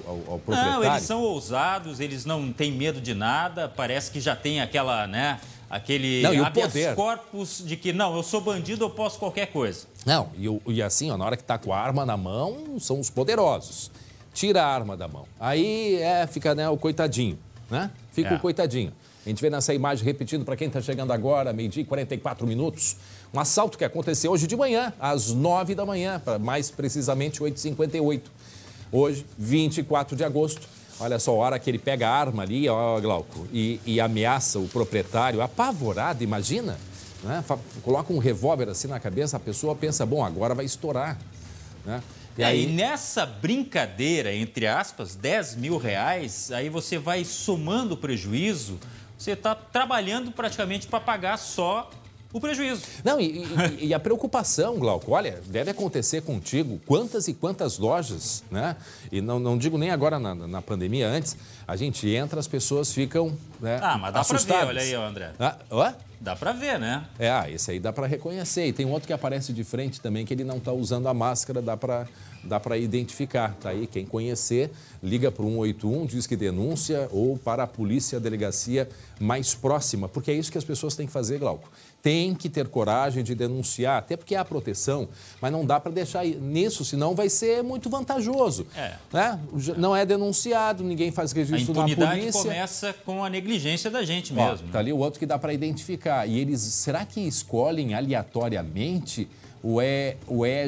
proprietário? Não, eles são ousados, eles não têm medo de nada, parece que já tem aquela, né, aquele habeas corpus de que, não, eu sou bandido, eu posso qualquer coisa. Não, e assim, ó, na hora que tá com a arma na mão, são os poderosos. Tira a arma da mão. Aí fica, né, o coitadinho, né? Fica o coitadinho. A gente vê nessa imagem, repetindo para quem está chegando agora, 12h44, um assalto que aconteceu hoje de manhã, às 9 da manhã, mais precisamente 8h58. Hoje, 24 de agosto. Olha só, a hora que ele pega a arma ali, ó, Glauco, e ameaça o proprietário, apavorado, imagina, né? Coloca um revólver assim na cabeça, a pessoa pensa, bom, agora vai estourar, né? E nessa brincadeira, entre aspas, R$10 mil, aí você vai somando o prejuízo, você está trabalhando praticamente para pagar só o prejuízo. Não, e a preocupação, Glauco, olha, deve acontecer contigo quantas e quantas lojas, né? E não digo nem agora na pandemia, antes, a gente entra, as pessoas ficam, né, mas dá para ver, olha aí, André. Dá para ver, né? Esse aí dá para reconhecer. E tem outro que aparece de frente também, que ele não está usando a máscara, dá para identificar. Tá aí, quem conhecer, liga para o 181, diz que denúncia ou para a polícia, a delegacia mais próxima. Porque é isso que as pessoas têm que fazer, Glauco. Tem que ter coragem de denunciar, até porque há proteção, mas não dá para deixar nisso, senão vai ser muito vantajoso. Né? Não é denunciado, ninguém faz registro na polícia. A impunidade começa com a negligência da gente mesmo. Tá ali o outro que dá para identificar. E eles, será que escolhem aleatoriamente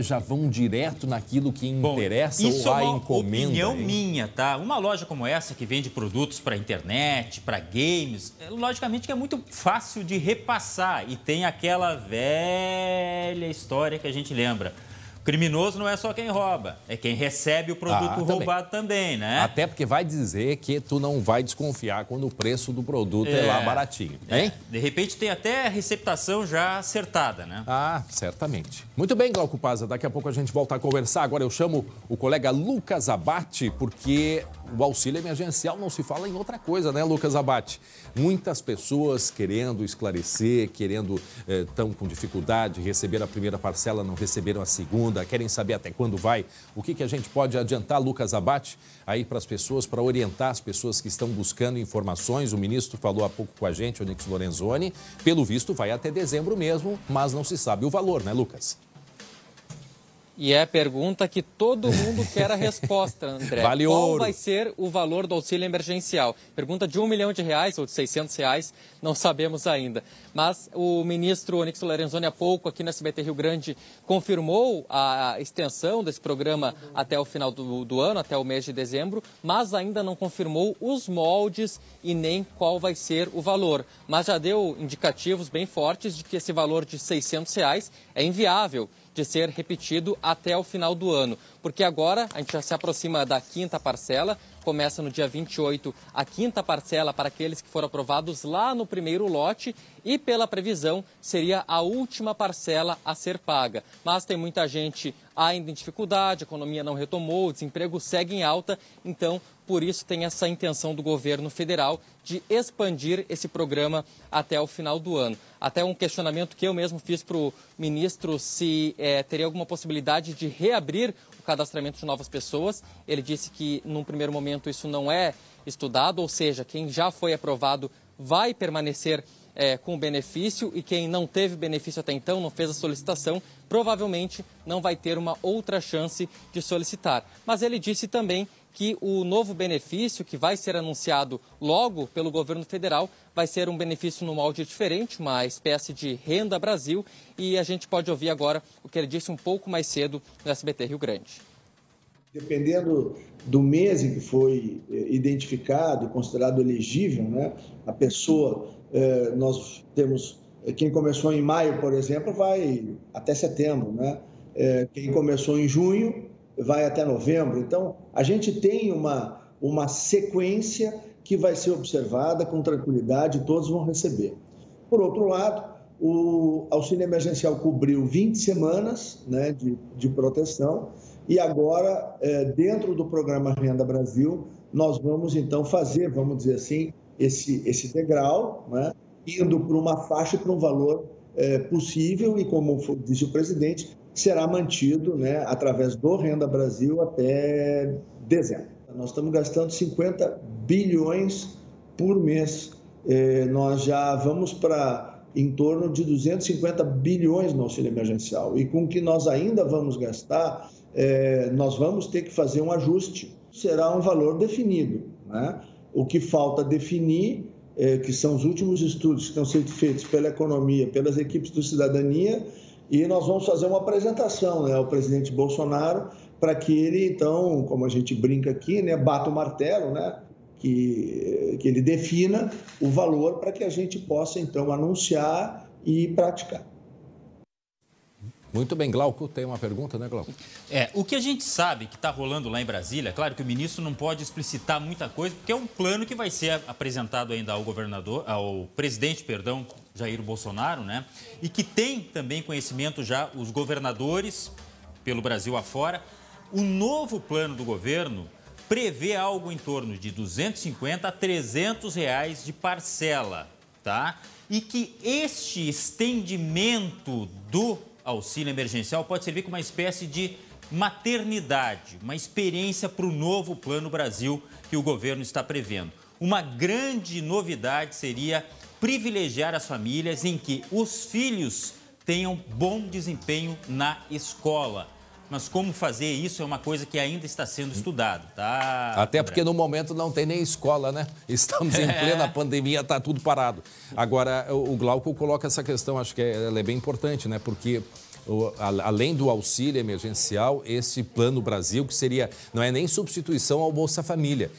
já vão direto naquilo que interessa? Bom, isso ou há é uma encomenda? Opinião minha, tá? Uma loja como essa, que vende produtos para internet, para games, logicamente que é muito fácil de repassar. E tem aquela velha história que a gente lembra. Criminoso não é só quem rouba, é quem recebe o produto roubado também, né? Até porque vai dizer que tu não vai desconfiar quando o preço do produto é lá baratinho, hein? De repente tem até a receptação já acertada, né? Ah, certamente. Muito bem, Glauco Pazza, daqui a pouco a gente volta a conversar. Agora eu chamo o colega Lucas Abate, porque o auxílio emergencial não se fala em outra coisa, né, Lucas Abate? Muitas pessoas querendo esclarecer, estão com dificuldade de receber a primeira parcela, não receberam a segunda, querem saber até quando vai. O que a gente pode adiantar, Lucas Abate, aí para as pessoas, para orientar as pessoas que estão buscando informações? O ministro falou há pouco com a gente, Onyx Lorenzoni, pelo visto vai até dezembro mesmo, mas não se sabe o valor, né, Lucas? E é a pergunta que todo mundo quer a resposta, André. Vale Qual ouro. vai ser o valor do auxílio emergencial? Pergunta de R$1 milhão ou de R$600, não sabemos ainda. Mas o ministro Onyx Lorenzoni, há pouco, aqui no SBT Rio Grande, confirmou a extensão desse programa até o final do ano, até o mês de dezembro, mas ainda não confirmou os moldes e nem qual vai ser o valor. Mas já deu indicativos bem fortes de que esse valor de R$600 é inviável de ser repetido até o final do ano. Porque agora a gente já se aproxima da quinta parcela, começa no dia 28 a quinta parcela para aqueles que foram aprovados lá no primeiro lote e, pela previsão, seria a última parcela a ser paga. Mas tem muita gente ainda em dificuldade, a economia não retomou, o desemprego segue em alta, então por isso tem essa intenção do governo federal de expandir esse programa até o final do ano. Até um questionamento que eu mesmo fiz para o ministro se teria alguma possibilidade de reabrir o cadastramento de novas pessoas. Ele disse que, num primeiro momento, isso não é estudado, ou seja, quem já foi aprovado vai permanecer com o benefício e quem não teve benefício até então, não fez a solicitação, provavelmente não vai ter uma outra chance de solicitar. Mas ele disse também que o novo benefício que vai ser anunciado logo pelo governo federal vai ser um benefício no molde diferente, uma espécie de Renda Brasil, e a gente pode ouvir agora o que ele disse um pouco mais cedo no SBT Rio Grande. Dependendo do mês em que foi identificado e considerado elegível, né, a pessoa, nós temos, quem começou em maio, por exemplo, vai até setembro, né? Quem começou em junho vai até novembro. Então, a gente tem uma sequência que vai ser observada com tranquilidade e todos vão receber. Por outro lado, o auxílio emergencial cobriu 20 semanas, né, de proteção e agora, dentro do programa Renda Brasil, nós vamos então fazer, vamos dizer assim, esse degrau, né, indo para uma faixa, para um valor possível e, como disse o presidente, será mantido, né, através do Renda Brasil até dezembro. Nós estamos gastando 50 bilhões por mês. Nós já vamos para em torno de 250 bilhões no auxílio emergencial. E com o que nós ainda vamos gastar, nós vamos ter que fazer um ajuste. Será um valor definido, né? O que falta definir, que são os últimos estudos que estão sendo feitos pela economia, pelas equipes do Cidadania, e nós vamos fazer uma apresentação, né, ao presidente Bolsonaro, para que ele, então, como a gente brinca aqui, né, bata o martelo, né, que ele defina o valor para que a gente possa, então, anunciar e praticar. Muito bem, Glauco, tem uma pergunta, né, Glauco? O que a gente sabe que está rolando lá em Brasília, claro que o ministro não pode explicitar muita coisa, porque é um plano que vai ser apresentado ainda ao presidente, Jair Bolsonaro, né? E que tem também conhecimento já os governadores pelo Brasil afora. O novo plano do governo prevê algo em torno de R$250 a R$300 de parcela, tá? E que este estendimento do auxílio emergencial pode servir como uma espécie de maternidade, uma experiência para o novo Plano Brasil que o governo está prevendo. Uma grande novidade seria privilegiar as famílias em que os filhos tenham bom desempenho na escola. Mas como fazer isso é uma coisa que ainda está sendo estudada, tá? Até porque no momento não tem nem escola, né? Estamos em plena pandemia, está tudo parado. Agora, o Glauco coloca essa questão, acho que ela é bem importante, né? Porque além do auxílio emergencial, esse Plano Brasil, que seria, não é nem substituição ao Bolsa Família,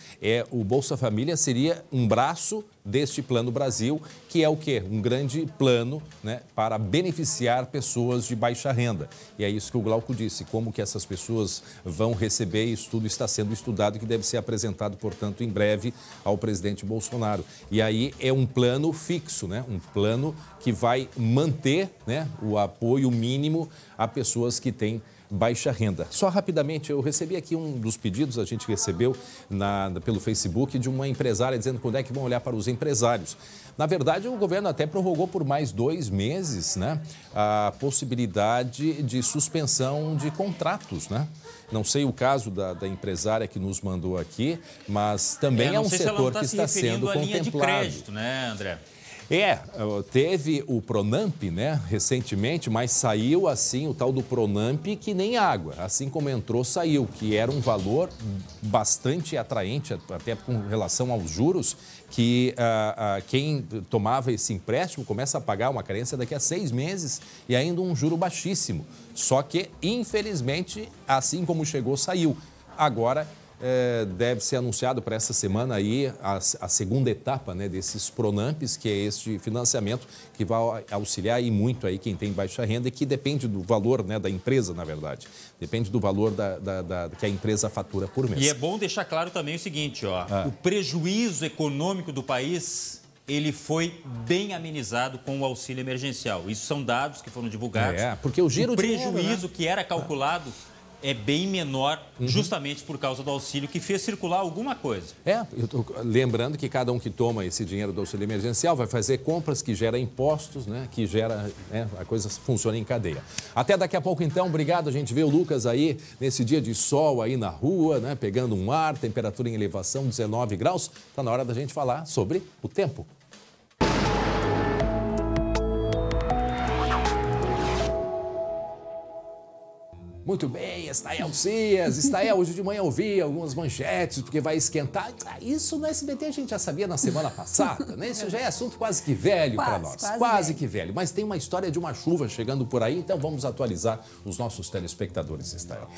o Bolsa Família seria um braço deste Plano Brasil, que é o quê? Um grande plano, né, para beneficiar pessoas de baixa renda. E é isso que o Glauco disse, como que essas pessoas vão receber, isso tudo está sendo estudado e que deve ser apresentado, portanto, em breve ao presidente Bolsonaro. E aí é um plano fixo, né, um plano que vai manter, né, o apoio mínimo a pessoas que têm baixa renda. Só rapidamente, eu recebi aqui um dos pedidos, a gente recebeu pelo Facebook, de uma empresária dizendo quando é que vão olhar para os empresários. Na verdade, o governo até prorrogou por mais 2 meses, né, a possibilidade de suspensão de contratos, né? Não sei o caso da empresária que nos mandou aqui, mas também é um setor que está sendo contemplado. Linha de crédito, né, André? Teve o Pronamp, né, recentemente, mas saiu assim o tal do Pronamp que nem água. Assim como entrou, saiu, que era um valor bastante atraente, até com relação aos juros, que quem tomava esse empréstimo começa a pagar uma carência daqui a 6 meses e ainda um juro baixíssimo. Só que, infelizmente, assim como chegou, saiu. Agora deve ser anunciado para essa semana aí a segunda etapa, né, desses Pronamps, que é este financiamento que vai auxiliar aí muito aí quem tem baixa renda e que depende do valor, né, da empresa, na verdade. Depende do valor que a empresa fatura por mês. E é bom deixar claro também o seguinte, o prejuízo econômico do país, ele foi bem amenizado com o auxílio emergencial. Isso são dados que foram divulgados. Porque o giro de prejuízo dinheiro, né, que era calculado é bem menor, justamente por causa do auxílio que fez circular alguma coisa. Eu tô lembrando que cada um que toma esse dinheiro do auxílio emergencial vai fazer compras que geram impostos, né, que gera, a coisa funciona em cadeia. Até daqui a pouco, então. Obrigado. A gente vê o Lucas aí nesse dia de sol aí na rua, né, pegando um ar, temperatura em elevação, 19 graus. Está na hora da gente falar sobre o tempo. Muito bem, Estael Cias. Estael, hoje de manhã eu vi algumas manchetes, porque vai esquentar. Isso no SBT a gente já sabia na semana passada, né? Isso já é assunto quase que velho para nós. Quase que velho. Mas tem uma história de uma chuva chegando por aí, então vamos atualizar os nossos telespectadores, Estael.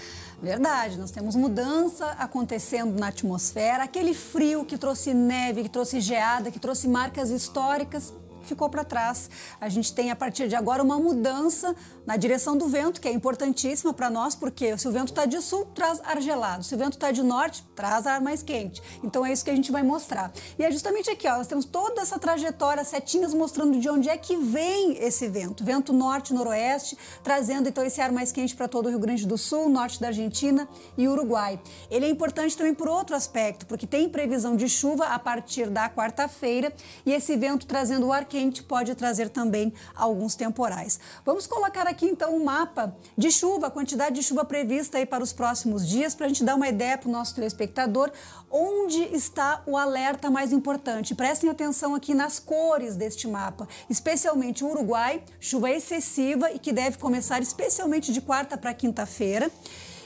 Verdade, nós temos mudança acontecendo na atmosfera. Aquele frio que trouxe neve, que trouxe geada, que trouxe marcas históricas, ficou para trás. A gente tem, a partir de agora, uma mudança na direção do vento, que é importantíssima para nós, porque se o vento está de sul, traz ar gelado. Se o vento está de norte, traz ar mais quente. Então, é isso que a gente vai mostrar. E é justamente aqui, nós temos toda essa trajetória, setinhas mostrando de onde é que vem esse vento. Vento norte-noroeste, trazendo, então, esse ar mais quente para todo o Rio Grande do Sul, norte da Argentina e Uruguai. Ele é importante também por outro aspecto, porque tem previsão de chuva a partir da quarta-feira e esse vento trazendo o ar quente pode trazer também alguns temporais. Vamos colocar aqui então um mapa de chuva, a quantidade de chuva prevista aí para os próximos dias, para a gente dar uma ideia para o nosso telespectador onde está o alerta mais importante. Prestem atenção aqui nas cores deste mapa, especialmente o Uruguai, chuva excessiva e que deve começar especialmente de quarta para quinta-feira.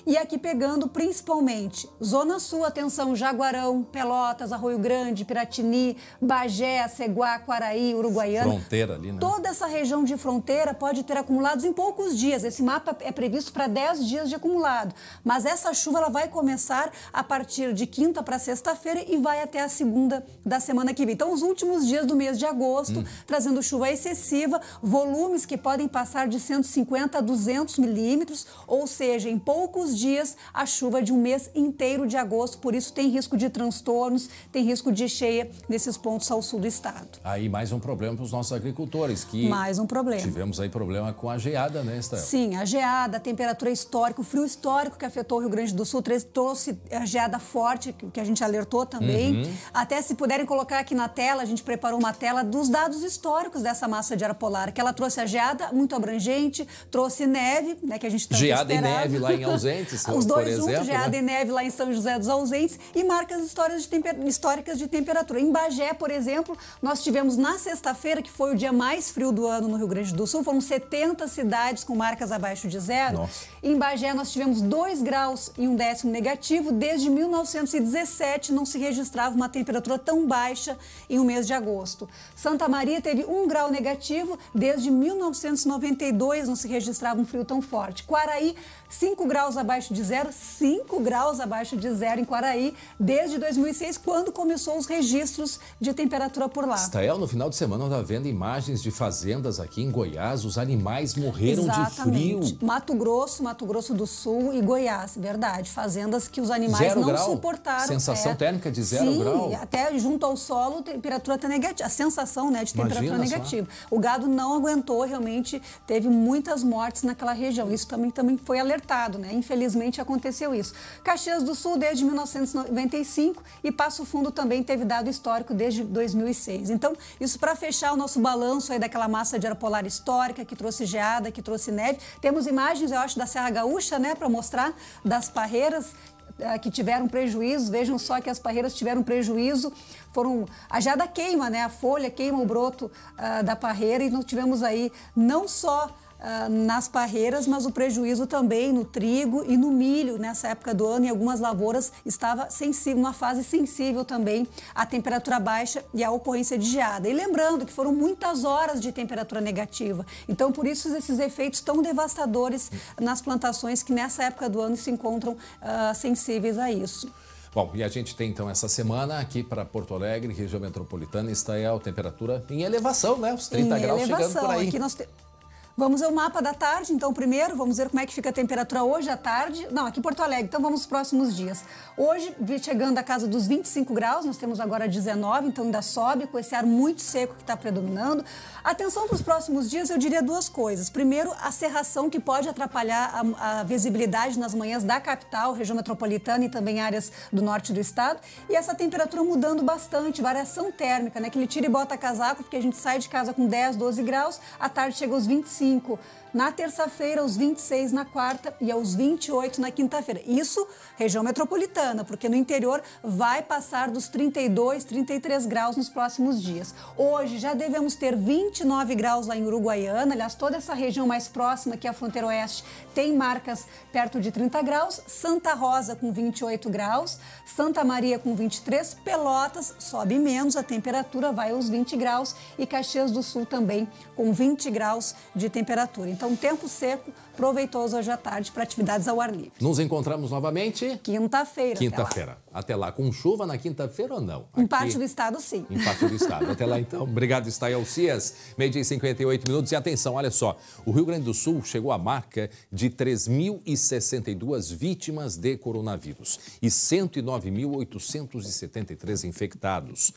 E aqui pegando principalmente Zona Sul, atenção, Jaguarão, Pelotas, Arroio Grande, Piratini, Bagé, Ceguá, Quaraí, Uruguaiana. Fronteira ali, né? Toda essa região de fronteira pode ter acumulados em poucos dias. Esse mapa é previsto para 10 dias de acumulado. Mas essa chuva ela vai começar a partir de quinta para sexta-feira e vai até a segunda da semana que vem. Então, os últimos dias do mês de agosto, trazendo chuva excessiva, volumes que podem passar de 150 a 200 milímetros, ou seja, em poucos dias a chuva de um mês inteiro de agosto, por isso tem risco de transtornos, tem risco de cheia nesses pontos ao sul do estado. Aí mais um problema para os nossos agricultores, que mais um problema. Tivemos aí problema com a geada, né, Estael? Sim, a geada, a temperatura histórica, o frio histórico que afetou o Rio Grande do Sul, trouxe a geada forte, que a gente alertou também. Até se puderem colocar aqui na tela, a gente preparou uma tela dos dados históricos dessa massa de ar polar, que ela trouxe a geada muito abrangente, trouxe neve, né, que a gente tanto geada esperava. e neve lá em Ausente. Ausentes, Os dois juntos, exemplo, geada né? e neve lá em São José dos Ausentes e marcas históricas de temperatura. Em Bagé, por exemplo, nós tivemos na sexta-feira, que foi o dia mais frio do ano no Rio Grande do Sul, foram 70 cidades com marcas abaixo de zero. Nossa. Em Bagé, nós tivemos 2 graus e 1/10 negativo. Desde 1917 não se registrava uma temperatura tão baixa em um mês de agosto. Santa Maria teve 1 grau negativo. Desde 1992 não se registrava um frio tão forte. Quaraí, 5 graus abaixo de zero. 5 graus abaixo de zero em Quaraí desde 2006, quando começou os registros de temperatura por lá. Stael, no final de semana eu estava vendo imagens de fazendas aqui em Goiás. Os animais morreram de frio. Mato Grosso do Sul e Goiás, verdade. Fazendas que os animais 0 não grau? suportaram. Sensação térmica de 0 grau? Sim, até junto ao solo, temperatura até negativa. A sensação, né, de temperatura negativa. O gado não aguentou, realmente teve muitas mortes naquela região. Isso também foi alertado, né? Infelizmente aconteceu isso. Caxias do Sul desde 1995 e Passo Fundo também teve dado histórico desde 2006. Então, isso para fechar o nosso balanço aí daquela massa de ar polar histórica que trouxe geada, que trouxe neve. Temos imagens, eu acho, da Serra Gaúcha, né, para mostrar, das parreiras que tiveram prejuízo. Vejam só que as parreiras tiveram prejuízo. A geada queima, né? A folha queima o broto da parreira e nós tivemos aí não só nas parreiras, mas o prejuízo também no trigo e no milho nessa época do ano. Em algumas lavouras estava sensível, uma fase sensível também à temperatura baixa e à ocorrência de geada. E lembrando que foram muitas horas de temperatura negativa. Então, por isso, esses efeitos tão devastadores nas plantações que nessa época do ano se encontram sensíveis a isso. Bom, e a gente tem então essa semana aqui para Porto Alegre, região metropolitana, Stael, temperatura em elevação, né? Os 30 graus chegando por aí. Aqui vamos ver o mapa da tarde, então, primeiro. Vamos ver como é que fica a temperatura hoje à tarde. Não, aqui em Porto Alegre, então vamos nos próximos dias. Hoje, chegando a casa dos 25 graus, nós temos agora 19, então ainda sobe com esse ar muito seco que está predominando. Atenção para os próximos dias, eu diria 2 coisas. Primeiro, a cerração que pode atrapalhar a visibilidade nas manhãs da capital, região metropolitana e também áreas do norte do estado. E essa temperatura mudando bastante, variação térmica, né? Aquele tira e bota casaco, porque a gente sai de casa com 10, 12 graus, à tarde chega aos 25. Na terça-feira, aos 26 na quarta e aos 28 na quinta-feira. Isso, região metropolitana, porque no interior vai passar dos 32, 33 graus nos próximos dias. Hoje já devemos ter 29 graus lá em Uruguaiana. Aliás, toda essa região mais próxima, que é a fronteira oeste, tem marcas perto de 30 graus. Santa Rosa com 28 graus, Santa Maria com 23, Pelotas sobe menos, a temperatura vai aos 20 graus e Caxias do Sul também com 20 graus de temperatura. Então, tempo seco, proveitoso hoje à tarde para atividades ao ar livre. Nos encontramos novamente? Quinta-feira. Quinta-feira. Até lá. Com chuva na quinta-feira ou não? Em parte do estado, sim. Em parte do estado. Até lá, então. Obrigado, Stael Cias. 12h e 58 minutos. E atenção, olha só. O Rio Grande do Sul chegou à marca de 3.062 vítimas de coronavírus e 109.873 infectados.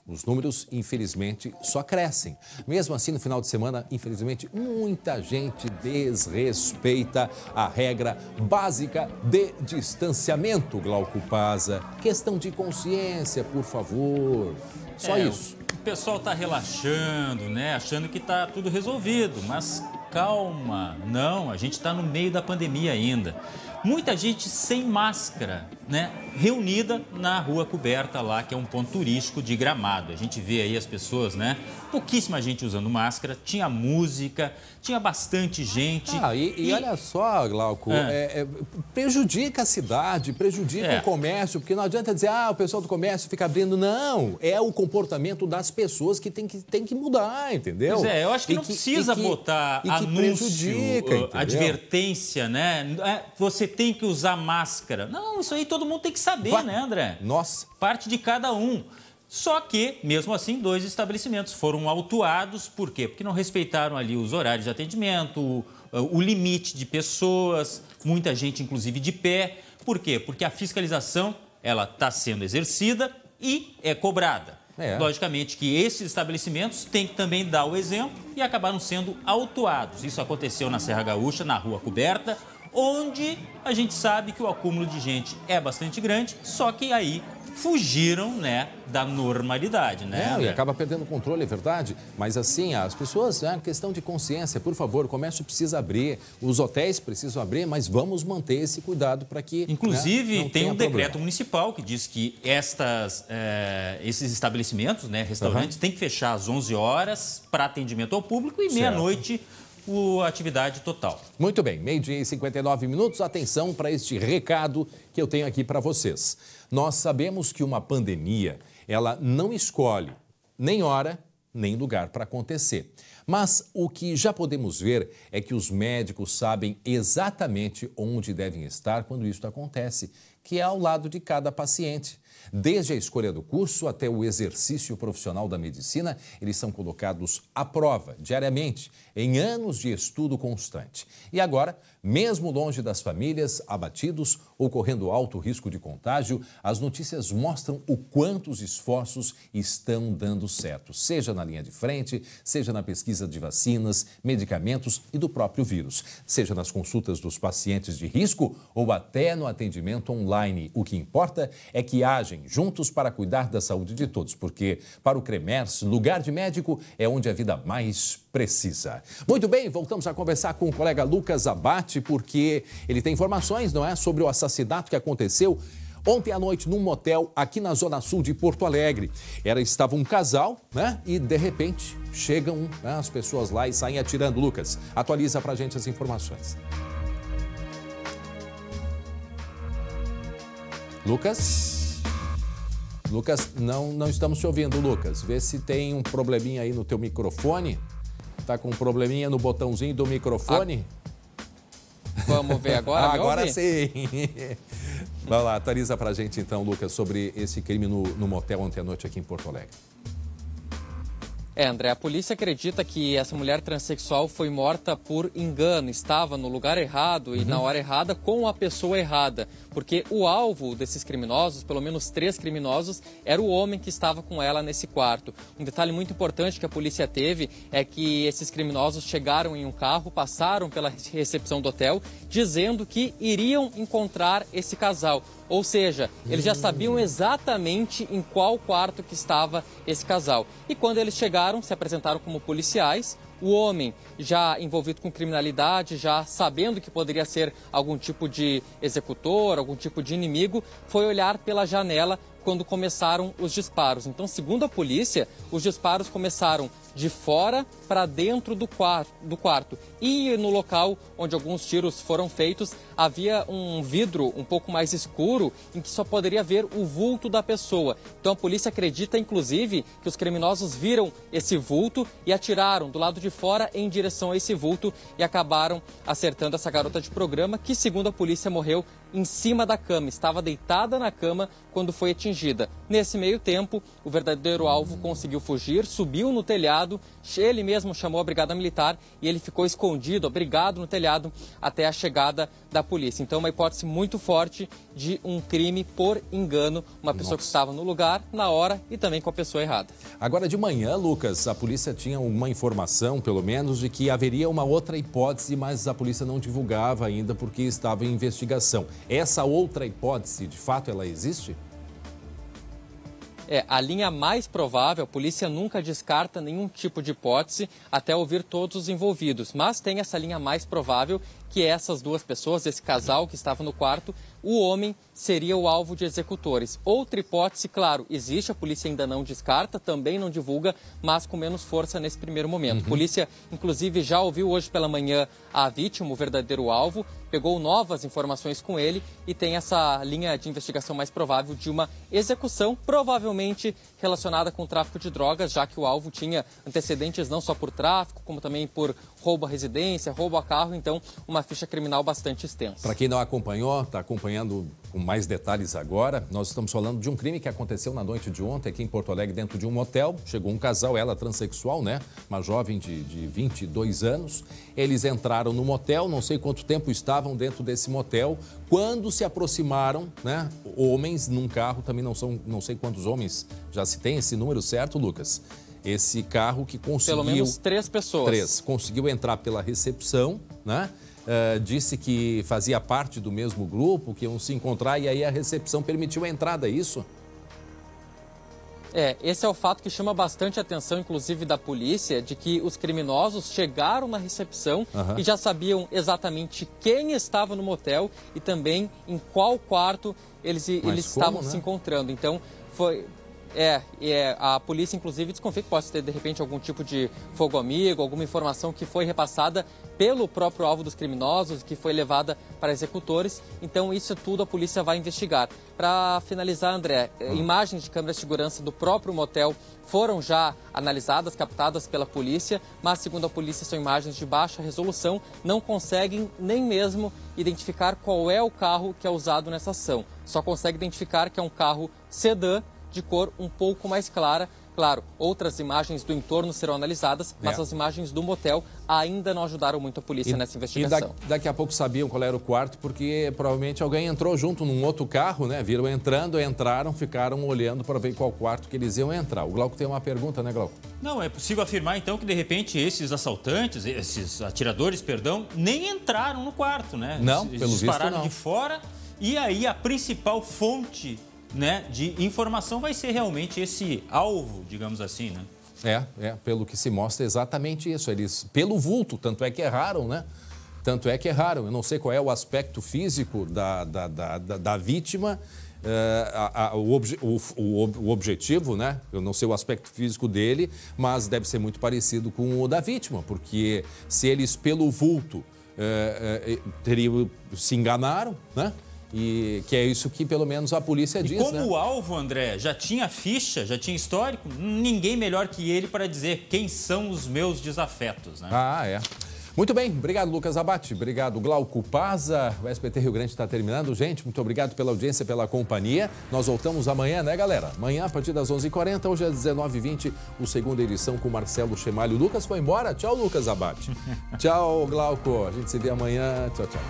Os números, infelizmente, só crescem. Mesmo assim, no final de semana, infelizmente, muita gente desrespeita a regra básica de distanciamento, Glauco Paza. Questão de consciência, por favor. Só isso. O pessoal está relaxando, né? Achando que está tudo resolvido, mas calma. Não, a gente está no meio da pandemia ainda. Muita gente sem máscara, né? Reunida na Rua Coberta lá, que é um ponto turístico de Gramado. A gente vê aí as pessoas, né? Pouquíssima gente usando máscara, tinha música, tinha bastante gente. E olha só, Glauco, prejudica a cidade, prejudica o comércio, porque não adianta dizer, o pessoal do comércio fica abrindo. Não, é o comportamento das pessoas que tem que mudar, entendeu? Pois eu acho que não precisa botar anúncio, advertência, né? Você tem que usar máscara. Não, isso aí todo mundo tem que saber, né, André? Nossa. Parte de cada um. Só que, mesmo assim, 2 estabelecimentos foram autuados. Por quê? Porque não respeitaram ali os horários de atendimento, o limite de pessoas, muita gente, inclusive, de pé. Por quê? Porque a fiscalização ela está sendo exercida e é cobrada. Logicamente que esses estabelecimentos têm que também dar o exemplo e acabaram sendo autuados. Isso aconteceu na Serra Gaúcha, na Rua Coberta, onde a gente sabe que o acúmulo de gente é bastante grande, só que aí fugiram, né, da normalidade, né? E acaba perdendo o controle, é verdade. Mas assim, as pessoas, é uma questão de consciência. Por favor, o comércio precisa abrir, os hotéis precisam abrir, mas vamos manter esse cuidado para que... Inclusive, né, tem um decreto municipal que diz que esses estabelecimentos, né, restaurantes, têm que fechar às 11 horas para atendimento ao público e meia-noite a atividade total. Muito bem, 12h59. Atenção para este recado que eu tenho aqui para vocês. Nós sabemos que uma pandemia, ela não escolhe nem hora, nem lugar para acontecer. Mas o que já podemos ver é que os médicos sabem exatamente onde devem estar quando isso acontece, que é ao lado de cada paciente. Desde a escolha do curso até o exercício profissional da medicina, eles são colocados à prova diariamente, em anos de estudo constante. E agora, mesmo longe das famílias, abatidos ou correndo alto risco de contágio, as notícias mostram o quanto os esforços estão dando certo, seja na linha de frente, seja na pesquisa de vacinas, medicamentos e do próprio vírus, seja nas consultas dos pacientes de risco ou até no atendimento online. O que importa é que agem juntos para cuidar da saúde de todos, porque para o CREMERS, lugar de médico é onde a vida mais precisa. Muito bem, voltamos a conversar com o colega Lucas Abate, porque ele tem informações, não é, sobre o assassinato que aconteceu ontem à noite num motel aqui na Zona Sul de Porto Alegre. Estava um casal, né, e de repente chegam as pessoas lá e saem atirando. Lucas, atualiza pra gente as informações. Lucas, não estamos te ouvindo, Lucas. Vê se tem um probleminha aí no teu microfone. Tá com um probleminha no botãozinho do microfone? Vamos ver agora. Agora sim. Vai lá, atualiza pra gente então, Lucas, sobre esse crime no motel ontem à noite aqui em Porto Alegre. André, a polícia acredita que essa mulher transexual foi morta por engano, estava no lugar errado e na hora errada com a pessoa errada, porque o alvo desses criminosos, pelo menos 3 criminosos, era o homem que estava com ela nesse quarto. Um detalhe muito importante que a polícia teve é que esses criminosos chegaram em um carro, passaram pela recepção do hotel, dizendo que iriam encontrar esse casal. Ou seja, eles já sabiam exatamente em qual quarto que estava esse casal. E quando eles chegaram, se apresentaram como policiais. O homem, já envolvido com criminalidade, já sabendo que poderia ser algum tipo de executor, algum tipo de inimigo, foi olhar pela janela quando começaram os disparos. Então, segundo a polícia, os disparos começaram de fora para dentro do quarto. E no local onde alguns tiros foram feitos, havia um vidro um pouco mais escuro em que só poderia ver o vulto da pessoa. Então a polícia acredita, inclusive, que os criminosos viram esse vulto e atiraram do lado de fora em direção a esse vulto e acabaram acertando essa garota de programa que, segundo a polícia, morreu em cima da cama. Estava deitada na cama quando foi atingida. Nesse meio tempo, o verdadeiro alvo conseguiu fugir, subiu no telhado, ele mesmo chamou a brigada militar e ele ficou escondido, abrigado no telhado até a chegada da polícia. Então, uma hipótese muito forte de um crime por engano, uma pessoa que estava no lugar, na hora e também com a pessoa errada. Agora de manhã, Lucas, a polícia tinha uma informação, pelo menos, de que haveria uma outra hipótese, mas a polícia não divulgava ainda porque estava em investigação. Essa outra hipótese, de fato, ela existe? A linha mais provável, a polícia nunca descarta nenhum tipo de hipótese até ouvir todos os envolvidos, mas tem essa linha mais provável que essas 2 pessoas, esse casal que estava no quarto, o homem seria o alvo de executores. Outra hipótese, claro, existe, a polícia ainda não descarta, também não divulga, mas com menos força nesse primeiro momento. A polícia, inclusive, já ouviu hoje pela manhã a vítima, o verdadeiro alvo, pegou novas informações com ele e tem essa linha de investigação mais provável de uma execução, provavelmente relacionada com o tráfico de drogas, já que o alvo tinha antecedentes não só por tráfico, como também por roubo à residência, roubo a carro, então uma ficha criminal bastante extensa. Para quem não acompanhou, está acompanhando com mais detalhes agora, nós estamos falando de um crime que aconteceu na noite de ontem aqui em Porto Alegre, dentro de um motel. Chegou um casal, ela transexual, né? Uma jovem de 22 anos. Eles entraram no motel, não sei quanto tempo estavam dentro desse motel. Quando se aproximaram, né? Homens num carro, também não sei quantos homens, já se tem esse número certo, Lucas? esse carro que conseguiu... Pelo menos 3 pessoas. 3. Conseguiu entrar pela recepção, né? Disse que fazia parte do mesmo grupo, que iam se encontrar e aí a recepção permitiu a entrada, é isso? Esse é o fato que chama bastante atenção, inclusive da polícia, de que os criminosos chegaram na recepção e já sabiam exatamente quem estava no motel e também em qual quarto eles estavam se encontrando. Então, a polícia, inclusive, desconfia que pode ter, de repente, algum tipo de fogo amigo, alguma informação que foi repassada pelo próprio alvo dos criminosos, que foi levada para executores. Então, isso tudo a polícia vai investigar. Para finalizar, André, imagens de câmeras de segurança do próprio motel foram já analisadas, captadas pela polícia, mas, segundo a polícia, são imagens de baixa resolução, não conseguem nem mesmo identificar qual é o carro que é usado nessa ação. Só consegue identificar que é um carro sedã, de cor um pouco mais clara. Claro, outras imagens do entorno serão analisadas, mas as imagens do motel ainda não ajudaram muito a polícia nessa investigação. E daqui a pouco sabiam qual era o quarto, porque provavelmente alguém entrou junto num outro carro, né? Viram entraram, ficaram olhando para ver qual quarto que eles iam entrar. O Glauco tem uma pergunta, né, Glauco? Não, é possível afirmar, então, que de repente esses assaltantes, esses atiradores, nem entraram no quarto, né? Não, eles pelo visto não. dispararam de fora e aí a principal fonte, né, de informação vai ser realmente esse alvo, digamos assim, né? Pelo que se mostra exatamente isso. Eles, pelo vulto, tanto é que erraram, né? Tanto é que erraram. Eu não sei qual é o aspecto físico da vítima, o objetivo, né? Eu não sei o aspecto físico dele, mas deve ser muito parecido com o da vítima, porque se eles, pelo vulto, se enganaram, né? E que é isso que pelo menos a polícia diz, como né? O alvo, André, já tinha ficha, já tinha histórico, ninguém melhor que ele para dizer quem são os meus desafetos, né? Muito bem, obrigado, Lucas Abate, obrigado, Glauco Paza. O SBT Rio Grande está terminando, gente, muito obrigado pela audiência, pela companhia. Nós voltamos amanhã, né, galera? Amanhã, a partir das 11h40, hoje às 19h20, o segunda edição com Marcelo Chemalho. O Lucas foi embora, tchau, Lucas Abate. Tchau, Glauco, a gente se vê amanhã, tchau, tchau.